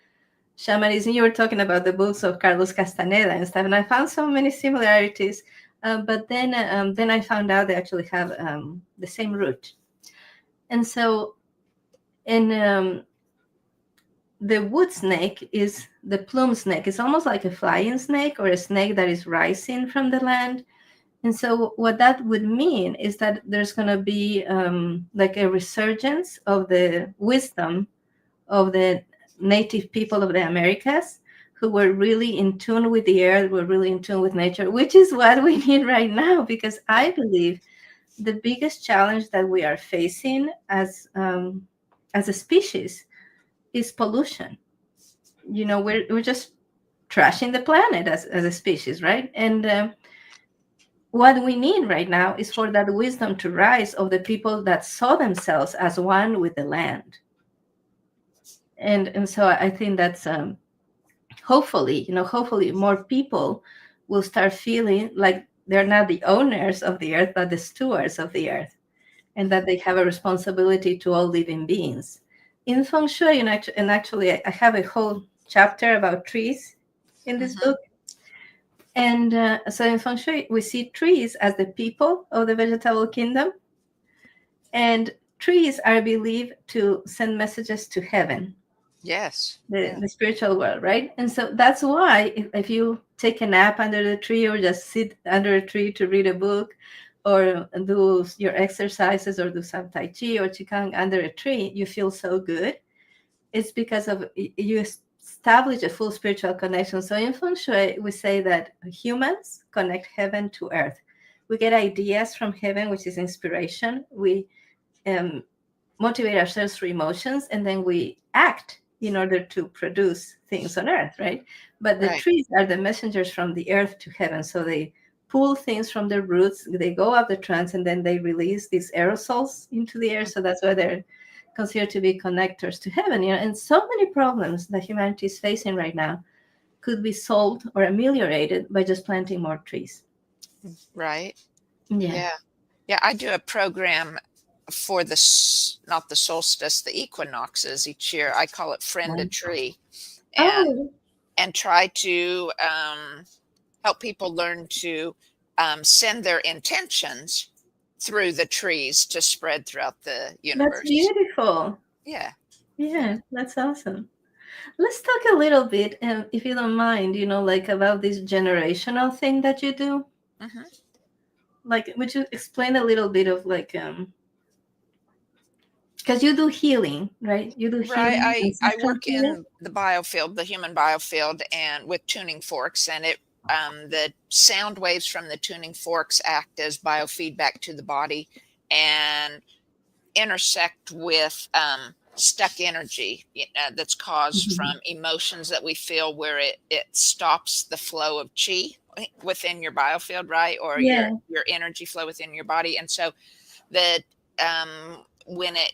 shamanism, you were talking about the books of Carlos Castaneda and stuff, and I found so many similarities. But then I found out they actually have the same root. And so in the wood snake is the plume snake. It's almost like a flying snake or a snake that is rising from the land. And so what that would mean is that there's going to be like a resurgence of the wisdom of the native people of the Americas, who were really in tune with the earth, were really in tune with nature, which is what we need right now, because I believe the biggest challenge that we are facing as a species is pollution. We're just trashing the planet as a species, right? And what we need right now is for that wisdom to rise of the people that saw themselves as one with the land. And so I think that's hopefully more people will start feeling like they're not the owners of the earth, but the stewards of the earth. and that they have a responsibility to all living beings. In Feng Shui, and actually, I have a whole chapter about trees in this Mm-hmm. book. And so in Feng Shui, we see trees as the people of the vegetable kingdom. And trees are believed to send messages to heaven, Yes. the spiritual world, right? And so that's why if you take a nap under the tree or just sit under a tree to read a book or do your exercises or do some Tai Chi or Qigong under a tree, you feel so good. It's because of you establish a full spiritual connection. So in Feng Shui, we say that humans connect heaven to earth. We get ideas from heaven, which is inspiration. We um, motivate ourselves through emotions, and then we act in order to produce things on earth, right? But the Right. trees are the messengers from the earth to heaven. So they pull things from their roots, they go up the trunks, and then they release these aerosols into the air. So that's why they're considered to be connectors to heaven. And so many problems that humanity is facing right now could be solved or ameliorated by just planting more trees. Right. Yeah. Yeah. Yeah. I do a program for not the solstice, the equinoxes each year. I call it Friend a Tree, and Oh, try to help people learn to send their intentions through the trees to spread throughout the that's universe. beautiful. Yeah. Yeah. Yeah, that's awesome. Let's talk a little bit, if you don't mind, like about this generational thing that you do. Hmm. Like, would you explain a little bit of like, because you do healing, right? You do Right. healing, I ancestral work healing. in the biofield, the human biofield, and with tuning forks, and the sound waves from the tuning forks act as biofeedback to the body and intersect with stuck energy that's caused Mhm. from emotions that we feel, where it stops the flow of chi within your biofield, right? Or Yeah. your energy flow within your body. And so that when it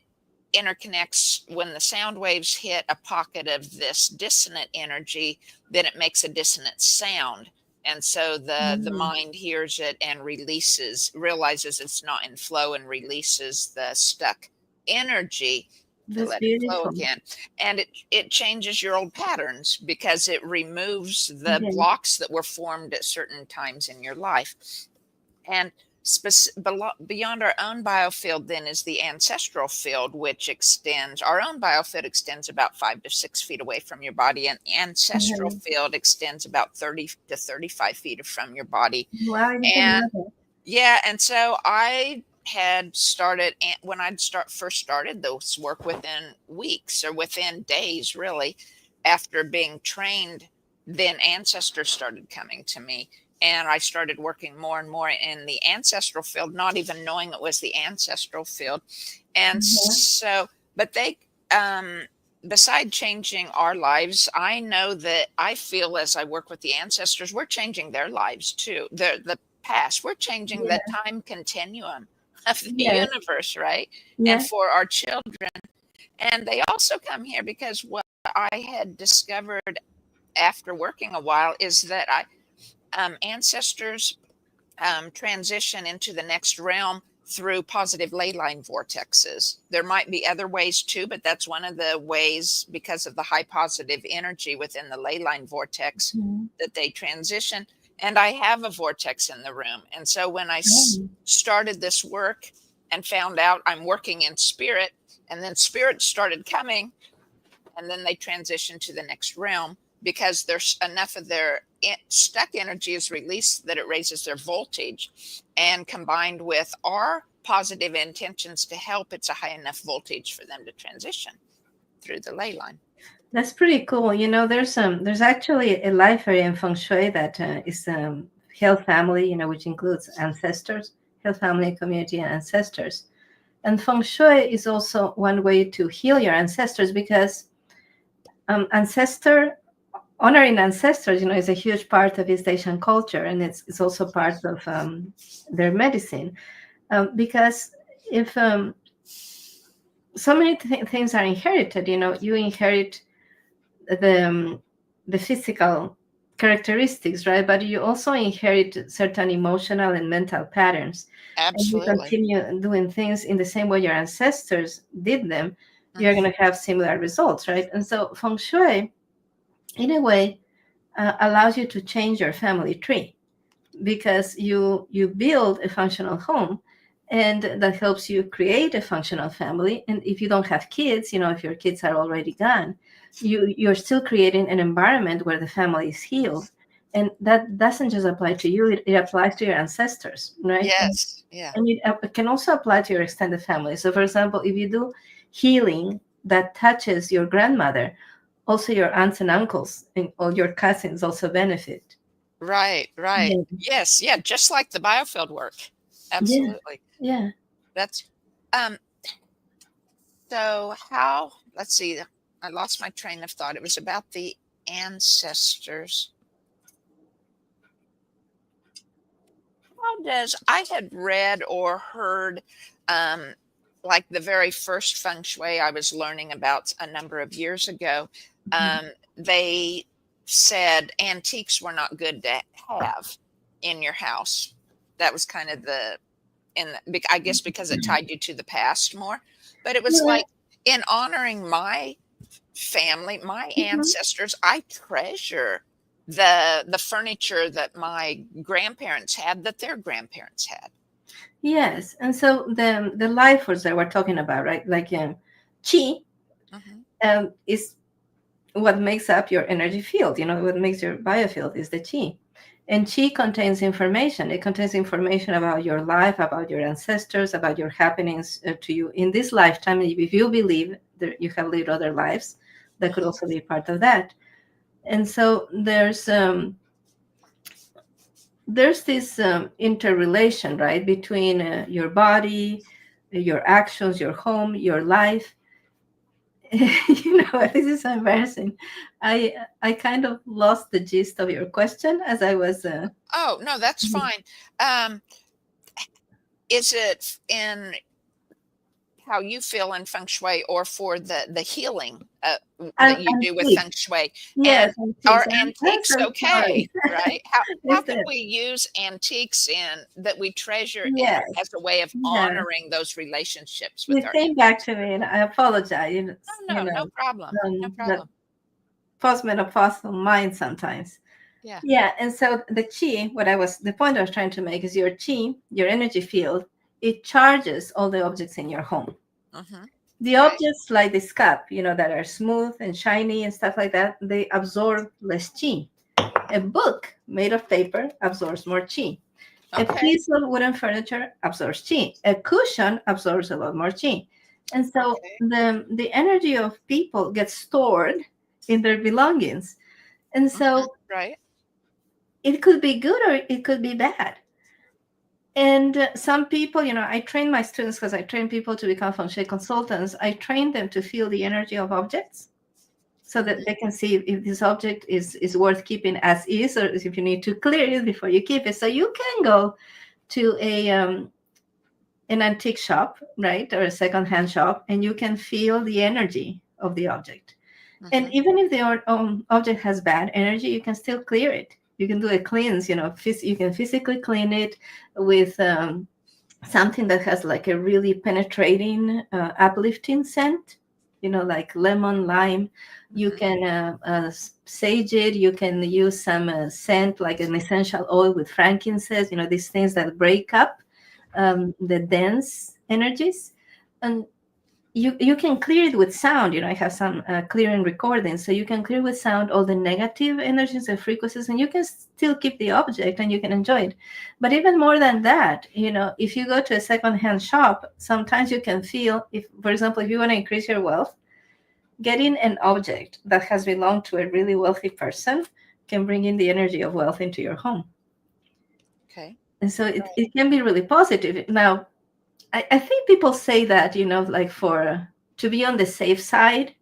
interconnects, when the sound waves hit a pocket of this dissonant energy, then it makes a dissonant sound. And so the Mm, mind hears it and realizes it's not in flow, and releases the stuck energy to that's let it flow beautiful. again. And it changes your old patterns, because it removes the Yeah. blocks that were formed at certain times in your life. And beyond our own biofield then is the ancestral field, which extends, our own biofield extends about 5 to 6 feet away from your body, and ancestral Okay. field extends about 30 to 35 feet from your body. Wow, I didn't know And that. yeah, and so I had started, when first started this work, within weeks or within days, really, after being trained, then ancestors started coming to me. And I started working more and more in the ancestral field, not even knowing it was the ancestral field. And Mhm. so, but um, beside changing our lives, I know that I feel, as I work with the ancestors, we're changing their lives too. The past, we're changing the Yeah. time continuum of the Yes. universe, right? And Yeah. for our children. And they also come here because what I had discovered after working a while is that ancestors transition into the next realm through positive ley line vortexes. There might be other ways too, but that's one of the ways, because of the high positive energy within the ley line vortex, Mhm. that they transition. And I have a vortex in the room. And so when I Oh, started this work and found out I'm working in spirit, and then spirit started coming, and then they transition to the next realm, because there's enough of their stuck energy is released that it raises their voltage, and combined with our positive intentions to help, it's a high enough voltage for them to transition through the ley line. that's pretty cool. There's actually a life area in Feng Shui that is health family, which includes ancestors, health family, community, and ancestors. And Feng Shui is also one way to heal your ancestors, because ancestor honoring ancestors, is a huge part of East Asian culture, and it's also part of their medicine. Because if so many things are inherited, you inherit the the physical. characteristics, right? But you also inherit certain emotional and mental patterns. And you Absolutely. continue doing things in the same way your ancestors did them, you're Hmm. going to have similar results, right? And so feng shui, in a way, allows you to change your family tree because you build a functional home, and that helps you create a functional family. And if you don't have kids, if your kids are already gone, you're still creating an environment where the family is healed. And that doesn't just apply to you, it applies to your ancestors, right? Yes. Yeah. And it can also apply to your extended family. So for example, if you do healing that touches your grandmother, also your aunts and uncles and all your cousins also benefit. Right. Right. Yeah. Yes. Yeah. Just like the biofield work. Yeah. Absolutely. Yeah. That's um so how, let's see, I lost my train of thought. It was about the ancestors. How does, I had read or heard um like the very first feng shui I was learning about a number of years ago, Mhm. they said antiques were not good to have in your house. That was kind of the, I guess because it tied you to the past more. But it was Yeah. like in honoring my family, my Mhm. ancestors, I treasure the furniture that my grandparents had, that their grandparents had. Yes. And so the life force that we're talking about, right? Like chi Hmm. is what makes up your energy field. What makes your biofield is the chi. And chi contains information. It contains information about your life, about your ancestors, about your happenings to you in this lifetime. If you believe that you have lived other lives, that could Hmm. also be part of that. And so there's this interrelation, right, between your body, your actions, your home, your life. This is so embarrassing. I kind of lost the gist of your question as I was. Oh, no, that's fine. Um, is it in how you feel in feng shui, or for the healing that you do with feng Antiques. shui? And Yes, are antiques. I'm antiques so okay, sorry. right? How It's can we use antiques in that we treasure in yes, as a way of yeah. honoring those relationships with You our came back to ancestors? me, and I apologize. No, no, no problem. No That problem. postmenopausal mind sometimes. Yeah. Yeah, and so the chi, the point I was trying to make is your chi, your energy field, it charges all the objects in your home. Hmm. The Right. objects like this cup, that are smooth and shiny and stuff like that, they absorb less chi. A book made of paper absorbs more chi. A Okay. piece of wooden furniture absorbs chi. A cushion absorbs a lot more chi. And so Okay. the energy of people gets stored in their belongings. And Hmm. so Right. it could be good or it could be bad. And some people, I train my students because I train people to become feng shui consultants. I train them to feel the energy of objects so that Hmm. they can see if this object is worth keeping as is, or if you need to clear it before you keep it. So you can go to an antique shop, right, or a secondhand shop, and you can feel the energy of the object. And Hmm. even if the object has bad energy, you can still clear it. You can do a cleanse. You can physically clean it with something that has like a really penetrating, uplifting scent. Like lemon, lime. You Hmm. can sage it. You can use some scent like an essential oil with frankincense. These things that break up the dense energies. And you can clear it with sound. I have some clearing recordings, so you can clear with sound all the negative energies and frequencies, and you can still keep the object and you can enjoy it. But even more than that, if you go to a secondhand shop, sometimes you can feel, if for example, if you want to increase your wealth, getting an object that has belonged to a really wealthy person can bring in the energy of wealth into your home. Okay. And so it, Right. it can be really positive. Now, I think people say that, like for to be on the safe side,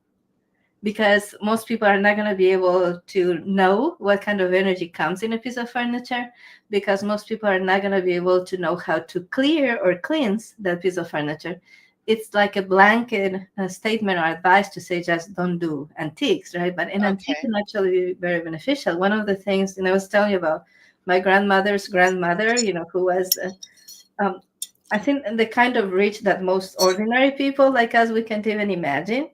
because most people are not going to be able to know what kind of energy comes in a piece of furniture, because most people are not going to be able to know how to clear or cleanse that piece of furniture. it's like a blanket statement or advice to say just don't do antiques, right? But an antique Okay. can actually be very beneficial. One of the things, and I was telling you about my grandmother's grandmother, who was, um, I think, the kind of rich that most ordinary people like us we can't even imagine.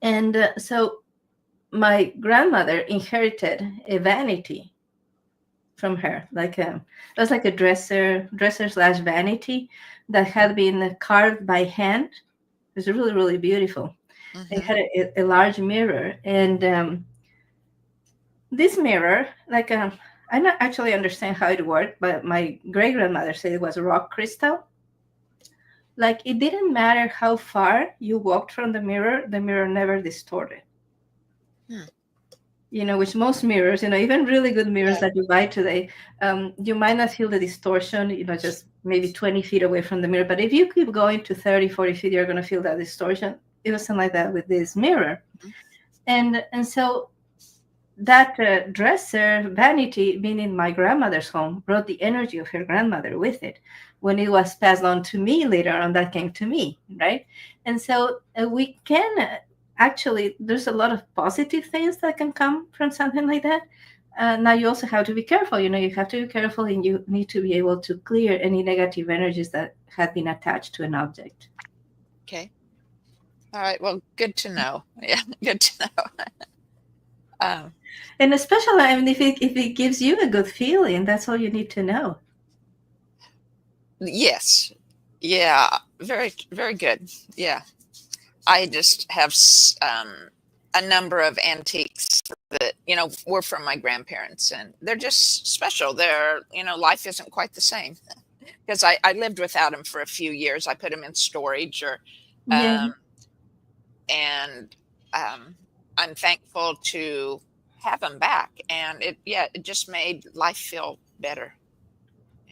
And so my grandmother inherited a vanity from her, like it was like a dresser slash vanity that had been carved by hand. It was really, really beautiful. It Mm-hmm. had a large mirror, and this mirror, like I don't actually understand how it worked, but my great grandmother said it was rock crystal. Like it didn't matter how far you walked from the mirror never distorted. Hmm. Which most mirrors, even really good mirrors Yeah. that you buy today, you might not feel the distortion, just maybe 20 feet away from the mirror. But if you keep going to 30, 40 feet, you're going to feel that distortion. It wasn't like that with this mirror. Mhm. And so that dresser vanity being in my grandmother's home brought the energy of her grandmother with it. When it was passed on to me later on, that came to me, right? And so we can actually, there's a lot of positive things that can come from something like that. Now you also have to be careful. You have to be careful, and you need to be able to clear any negative energies that had been attached to an object. Okay. All right. Well, good to know. Yeah, good to know. Um, And especially, I mean, if it gives you a good feeling, that's all you need to know. yes. Yeah. Very, very good. Yeah. I just have a number of antiques that, were from my grandparents, and they're just special. Life isn't quite the same because I lived without them for a few years. I put them in storage Yeah. um, and um, I'm thankful to have them back. And it just made life feel better.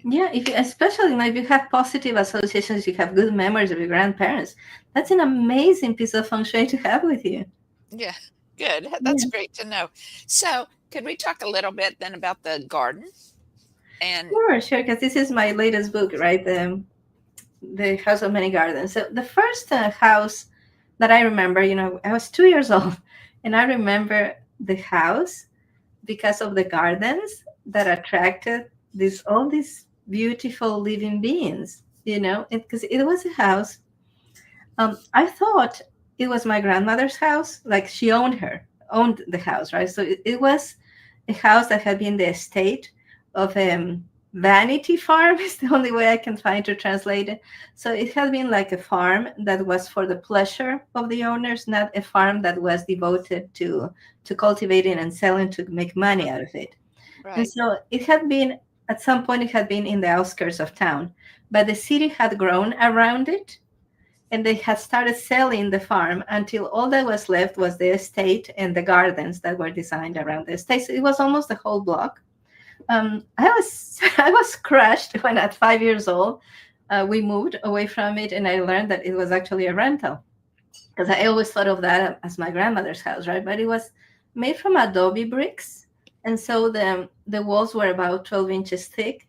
Yeah, especially if you have positive associations, you have good memories of your grandparents. That's an amazing piece of feng shui to have with you. Yeah, good. That's Yeah, great to know. So, could we talk a little bit then about the garden? And sure, sure. Because this is my latest book, right? The House of Many Gardens. So the first house that I remember, I was 2 years old, and I remember the house because of the gardens that attracted these beautiful living beings. Because it was a house. I thought it was my grandmother's house. Like she owned the house, right? So it was a house that had been the estate of Vanity Farm is the only way I can find to translate it. So it had been like a farm that was for the pleasure of the owners, not a farm that was devoted to cultivating and selling to make money out of it. And right, so it had been, at some point, it had been in the outskirts of town, but the city had grown around it, and they had started selling the farm until all that was left was the estate and the gardens that were designed around the estate. So it was almost the whole block. I was I was crushed when at 5 years old we moved away from it, and I learned that it was actually a rental, because I always thought of that as my grandmother's house, right? But it was made from adobe bricks, and so the walls were about 12 inches thick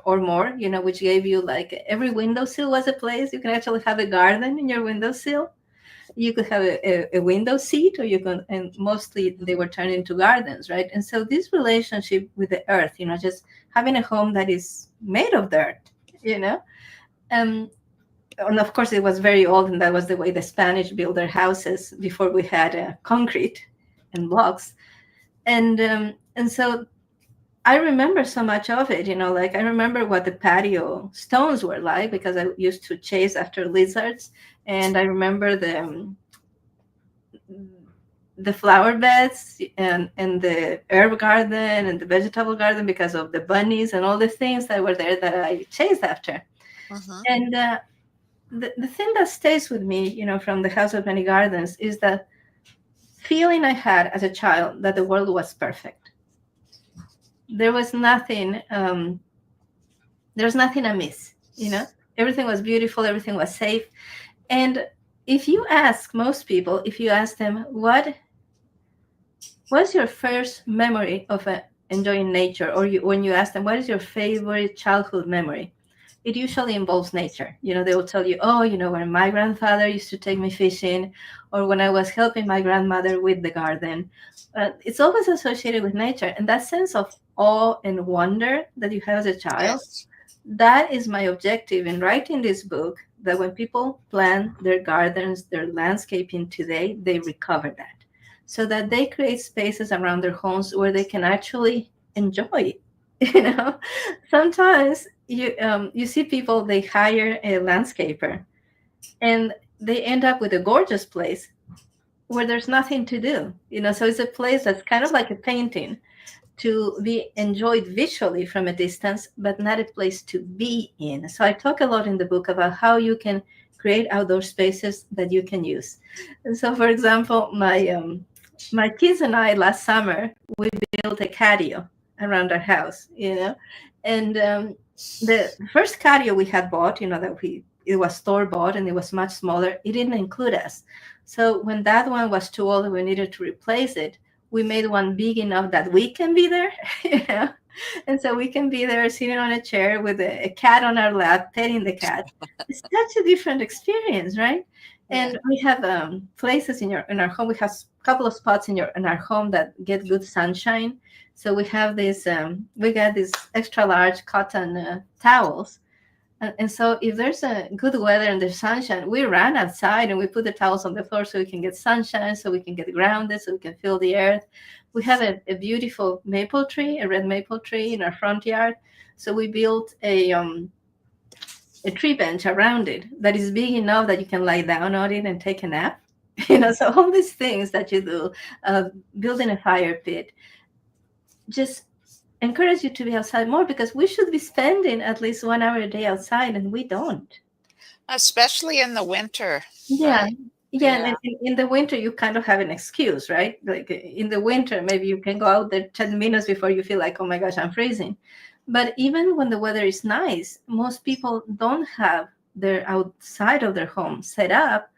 or more, which gave you like every windowsill was a place you can actually have a garden in your windowsill. You could have a window seat, or you can, and mostly they were turned into gardens, right? And so this relationship with the earth, just having a home that is made of dirt, you know, um, and of course it was very old, and that was the way the Spanish built their houses before we had concrete and blocks. And so I remember so much of it, like I remember what the patio stones were like, because I used to chase after lizards. And I remember the flower beds and the herb garden and the vegetable garden, because of the bunnies and all the things that were there that I chased after. uh-huh, And the thing that stays with me, from the House of Many Gardens, is that feeling I had as a child that the world was perfect. There was nothing. There's nothing amiss. Everything was beautiful. Everything was safe. And if you ask most people, if you ask them what's your first memory of enjoying nature, or when you ask them what is your favorite childhood memory, it usually involves nature. They will tell you, oh, when my grandfather used to take me fishing, or when I was helping my grandmother with the garden. It's always associated with nature. And that sense of awe and wonder that you have as a child, Yes. that is my objective in writing this book, that when people plan their gardens, their landscaping today, they recover that. So that they create spaces around their homes where they can actually enjoy. You know, sometimes you see people, they hire a landscaper and they end up with a gorgeous place where there's nothing to do. So it's a place that's kind of like a painting to be enjoyed visually from a distance, but not a place to be in. So I talk a lot in the book about how you can create outdoor spaces that you can use. And so, for example, my kids and I last summer we built a patio around our house, and the first patio we had bought, that it was store bought and it was much smaller. It didn't include us. So when that one was too old and we needed to replace it, we made one big enough that we can be there, you know. And so we can be there sitting on a chair with a cat on our lap, petting the cat. It's such a different experience, right? Yeah. And we have places in our home. We have a couple of spots in our home that get good sunshine. So we have this. We got these extra large cotton towels, and so if there's a good weather and there's sunshine, we run outside and we put the towels on the floor so we can get sunshine, so we can get grounded, so we can feel the earth. We have a beautiful maple tree, a red maple tree in our front yard. So we built a tree bench around it that is big enough that you can lie down on it and take a nap. So all these things that you do, building a fire pit, just encourage you to be outside more, because we should be spending at least 1 hour a day outside and we don't. Especially in the winter, Yeah. right? Yeah, Yeah. and in the winter you kind of have an excuse, right? Like in the winter, maybe you can go out there 10 minutes before you feel like, oh my gosh, I'm freezing. But even when the weather is nice, most people don't have their outside of their home set up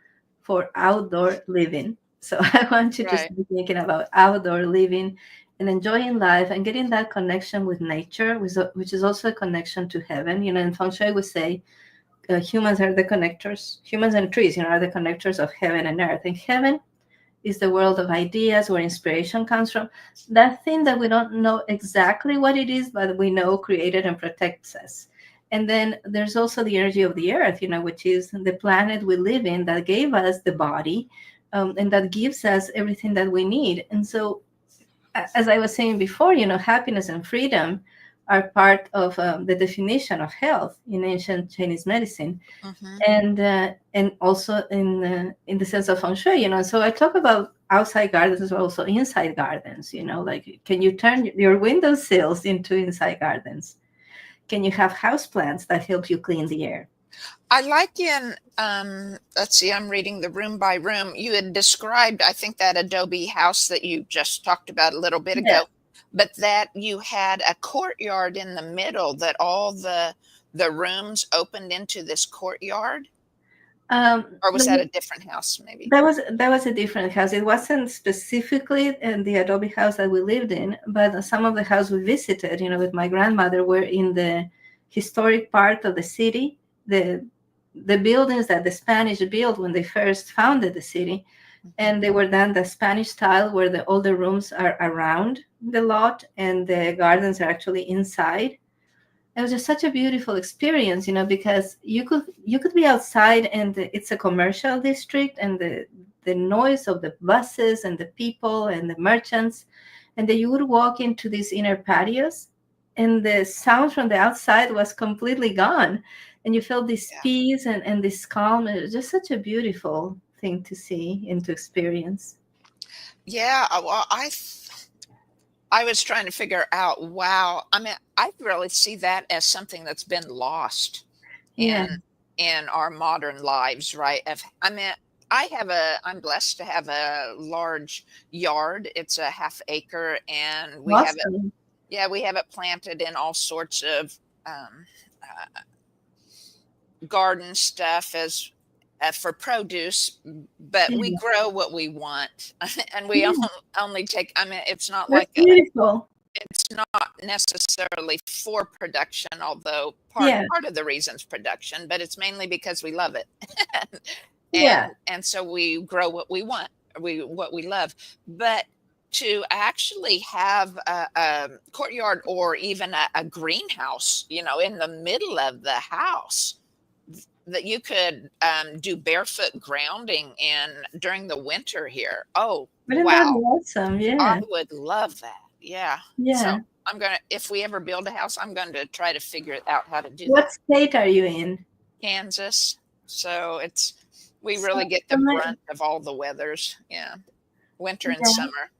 for outdoor living. So I want you to Right. start thinking about outdoor living and enjoying life and getting that connection with nature, which is also a connection to heaven. In Feng Shui, we say humans are the connectors. Humans and trees, are the connectors of heaven and earth. And heaven is the world of ideas where inspiration comes from. That thing that we don't know exactly what it is, but we know created and protects us. And then there's also the energy of the earth, which is the planet we live in that gave us the body, and that gives us everything that we need. And so, as I was saying before, happiness and freedom are part of the definition of health in ancient Chinese medicine, Hmm. and also in the sense of feng shui. So I talk about outside gardens as well, also inside gardens. Like, can you turn your windowsills into inside gardens? Can you have house plants that help you clean the air? I like in, let's see, I'm reading the room by room. You had described, I think, that adobe house that you just talked about a little bit Yeah. ago, but that you had a courtyard in the middle, that all the rooms opened into this courtyard, or was that No, a different house maybe? that was a different house. It wasn't specifically in the adobe house that we lived in, but some of the house we visited, with my grandmother, were in the historic part of the city. The buildings that the Spanish built when they first founded the city, Mhm. and they were done the Spanish style, where all the rooms are around the lot and the gardens are actually inside. It was just such a beautiful experience, because you could be outside and it's a commercial district, and the noise of the buses and the people and the merchants, and then you would walk into these inner patios, and the sound from the outside was completely gone, and you felt this Yeah. peace and this calm. It was just such a beautiful thing to see and to experience. Yeah, well, I was trying to figure out, wow. I mean, I really see that as something that's been lost Yeah, in our modern lives, right? I mean, I'm blessed to have a large yard. It's a half acre, and we have it. awesome. Yeah, we have it planted in all sorts of garden stuff as for produce, but we Yeah, grow what we want, and we yeah, only take. I mean, it's not that's like a beautiful. it's not necessarily for production, although Yeah, part of the reason's production, but it's mainly because we love it. yeah. And so we grow what we want, what we love. But to actually have a courtyard or even a greenhouse, you know, in the middle of the house that you could do barefoot grounding in during the winter here. Oh, Wouldn't that be wow. awesome? I Yeah, would love that. Yeah. So yeah. I'm gonna, if we ever build a house, I'm going to try to figure out how to do What that. state are you in? Kansas. So it's, we So, really get so the my, brunt of all the weathers. Yeah. Winter and yeah, summer.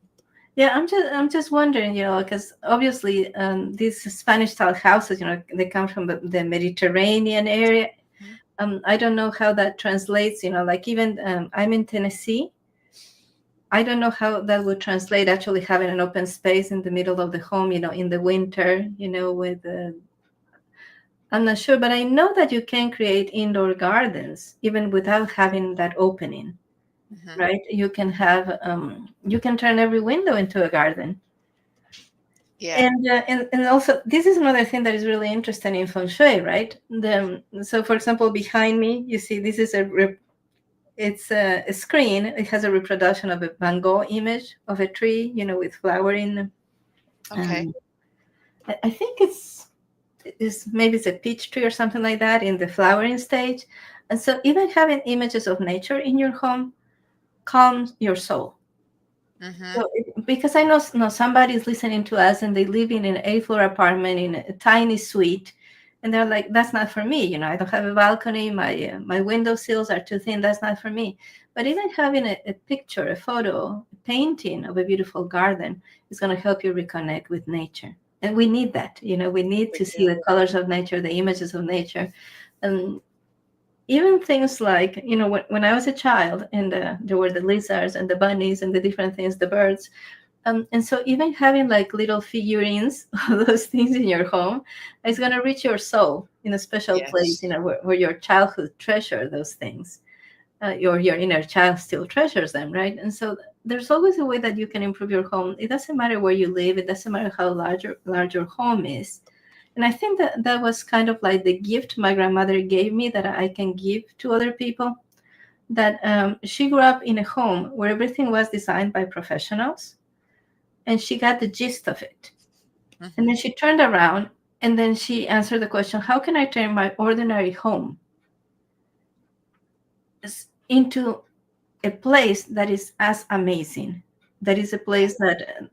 yeah. I'm just wondering, because obviously, these Spanish-style houses, they come from the Mediterranean area. Mhm. I don't know how that translates. Like even I'm in Tennessee. I don't know how that would translate. Actually, having an open space in the middle of the home, in the winter, with I'm not sure, but I know that you can create indoor gardens even without having that opening, Mhm. right? You can turn every window into a garden. Yeah. And also, this is another thing that is really interesting in feng shui, right? So, for example, behind me, you see this is it's a screen. It has a reproduction of a Van Gogh image of a tree, with flowering. Okay. Um, I think maybe it's a peach tree or something like that in the flowering stage. And so even having images of nature in your home calms your soul. Mhm. So because I know, somebody's listening to us and they live in an 8th floor apartment in a tiny suite, and they're like, "That's not for me." I don't have a balcony. My window sills are too thin. That's not for me. But even having a picture, a photo, a painting of a beautiful garden is going to help you reconnect with nature. And we need that. We need We to see do. the colors of nature, the images of nature, and even things like, when I was a child, and there were the lizards and the bunnies and the different things, the birds, and so even having like little figurines of those things in your home is going to reach your soul in a special place, Yes. where your childhood treasured those things, your inner child still treasures them, right? And so there's always a way that you can improve your home. It doesn't matter where you live. It doesn't matter how large your home is. And I think that was kind of like the gift my grandmother gave me that I can give to other people. That she grew up in a home where everything was designed by professionals, and she got the gist of it. And then Mhm. she turned around and then she answered the question, how can I turn my ordinary home into a place that is as amazing? That is a Yeah. place that,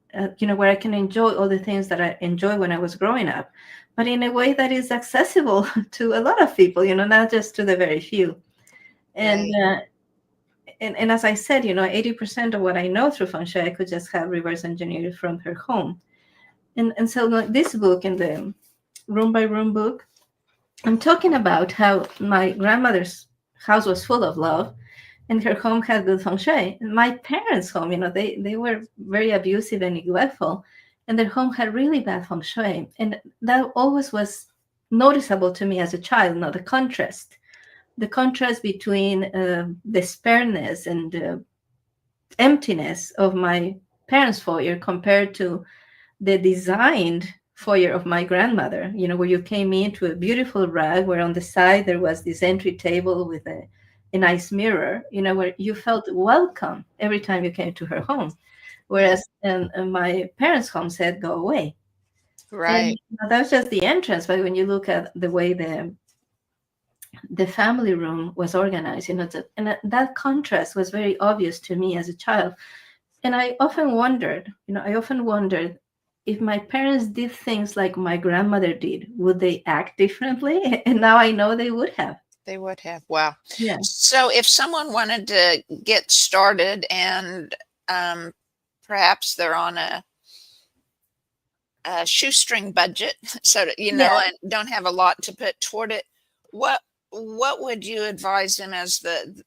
where I can enjoy all the things that I enjoyed when I was growing up, but in a way that is accessible to a lot of people, not just to the very few. And, Right. and as I said, 80% of what I know through feng shui, I could just have reverse engineered from her home. And so like, this book, in the room by room book, I'm talking about how my grandmother's house was full of love and her home had good feng shui. My parents' home, they were very abusive and neglectful, and their home had really bad feng shui. And that always was noticeable to me as a child, the contrast between the spareness and the emptiness of my parents' foyer compared to the designed foyer of my grandmother, where you came into a beautiful rug, where on the side there was this entry table with a nice mirror, where you felt welcome every time you came to her home. Mhm. Whereas my parents' home said, go away. And Right. that's just the entrance. But when you look at the way the family room was organized, and that contrast was very obvious to me as a child. And I often wondered if my parents did things like my grandmother did, would they act differently? And now I know they would have. They would have. Wow. Yeah. So if someone wanted to get started and um, perhaps they're on a shoestring budget, so that, Yeah. and don't have a lot to put toward it, what would you advise them as the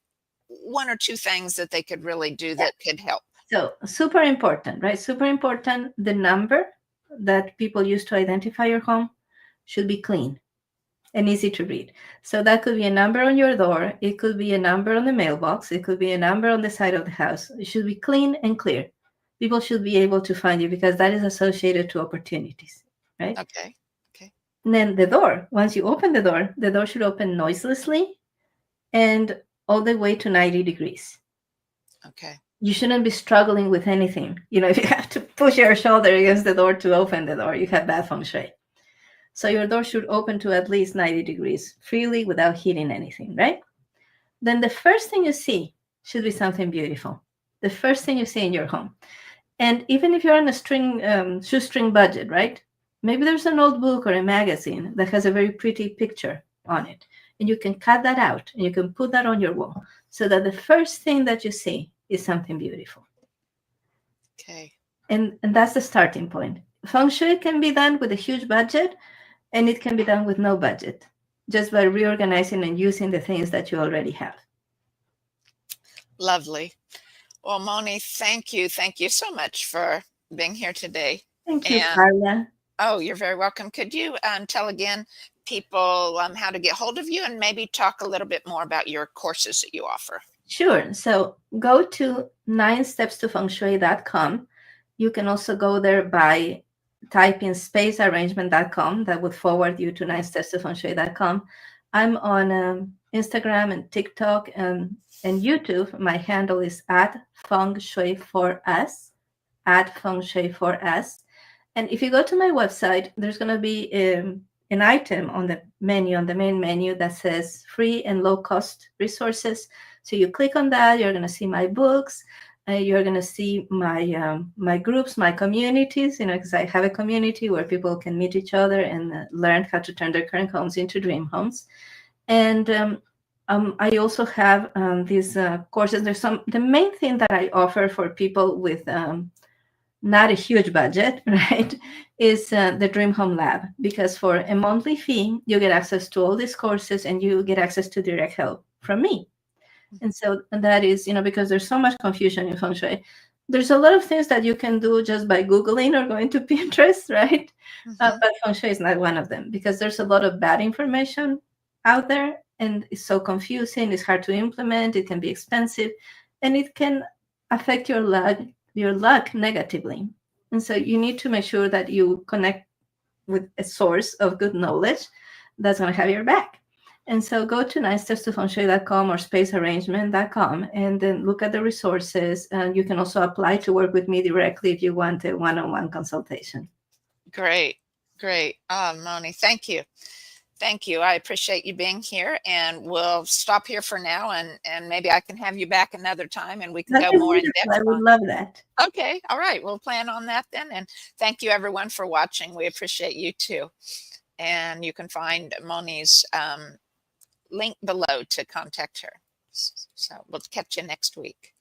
one or two things that they could really do Yeah. that could help? So super important, right? Super important. The number that people use to identify your home should be clean and easy to read. So that could be a number on your door. It could be a number on the mailbox. It could be a number on the side of the house. It should be clean and clear. people should be able to find you because that is associated to opportunities, right? Okay. Okay. And then the door, once you open the door should open noiselessly and all the way to 90 degrees. Okay. You shouldn't be struggling with anything. You know, if you have to push your shoulder against the door to open the door, you have bad feng shui. So your door should open to at least 90 degrees freely without hitting anything, right? Then the first thing you see should be something beautiful. The first thing you see in your home. And even if you're on a shoestring budget, right? Maybe there's an old book or a magazine that has a very pretty picture on it. And you can cut that out and you can put that on your wall so that the first thing that you see is something beautiful. Okay. And that's the starting point. Feng Shui can be done with a huge budget and it can be done with no budget, just by reorganizing and using the things that you already have. Lovely. Well, Moni, thank you. Thank you so much for being here today. Thank you, And Carla. oh, you're very welcome. Could you tell again people how to get hold of you and maybe talk a little bit more about your courses that you offer? Sure. So go to 9stepstofengshui.com. You can also go there by typing spacearrangement.com. That would forward you to 9stepstofengshui.com. I'm on Instagram and TikTok and YouTube. My handle is at Feng Shui for Us, at Feng Shui for Us. And if you go to my website, there's going to be an item on the menu, on the main menu, that says free and low cost resources. So you click on that, you're going to see my books, you're going to see my my groups, my communities, you know, because I have a community where people can meet each other and learn how to turn their current homes into dream homes. And I also have these courses. The main thing that I offer for people with not a huge budget, right, is the Dream Home Lab, because for a monthly fee, you get access to all these courses and you get access to direct help from me. And so that is, you know, because there's so much confusion in Feng Shui. There's a lot of things that you can do just by Googling or going to Pinterest, right? But Feng Shui is not one of them because there's a lot of bad information out there and it's so confusing, it's hard to implement, it can be expensive, and it can affect your luck negatively. And so you need to make sure that you connect with a source of good knowledge that's going to have your back. And so go to 9stepstofengshui.com or spacearrangement.com and then look at the resources. And you can also apply to work with me directly if you want a one-on-one consultation. Great. Great. Moni, thank you. Thank you. I appreciate you being here, and we'll stop here for now, and maybe I can have you back another time and we can That's go more in beautiful. depth I would on. love that. Okay. All right. We'll plan on that then. And thank you everyone for watching. We appreciate you too. And you can find Moni's link below to contact her. So we'll catch you next week.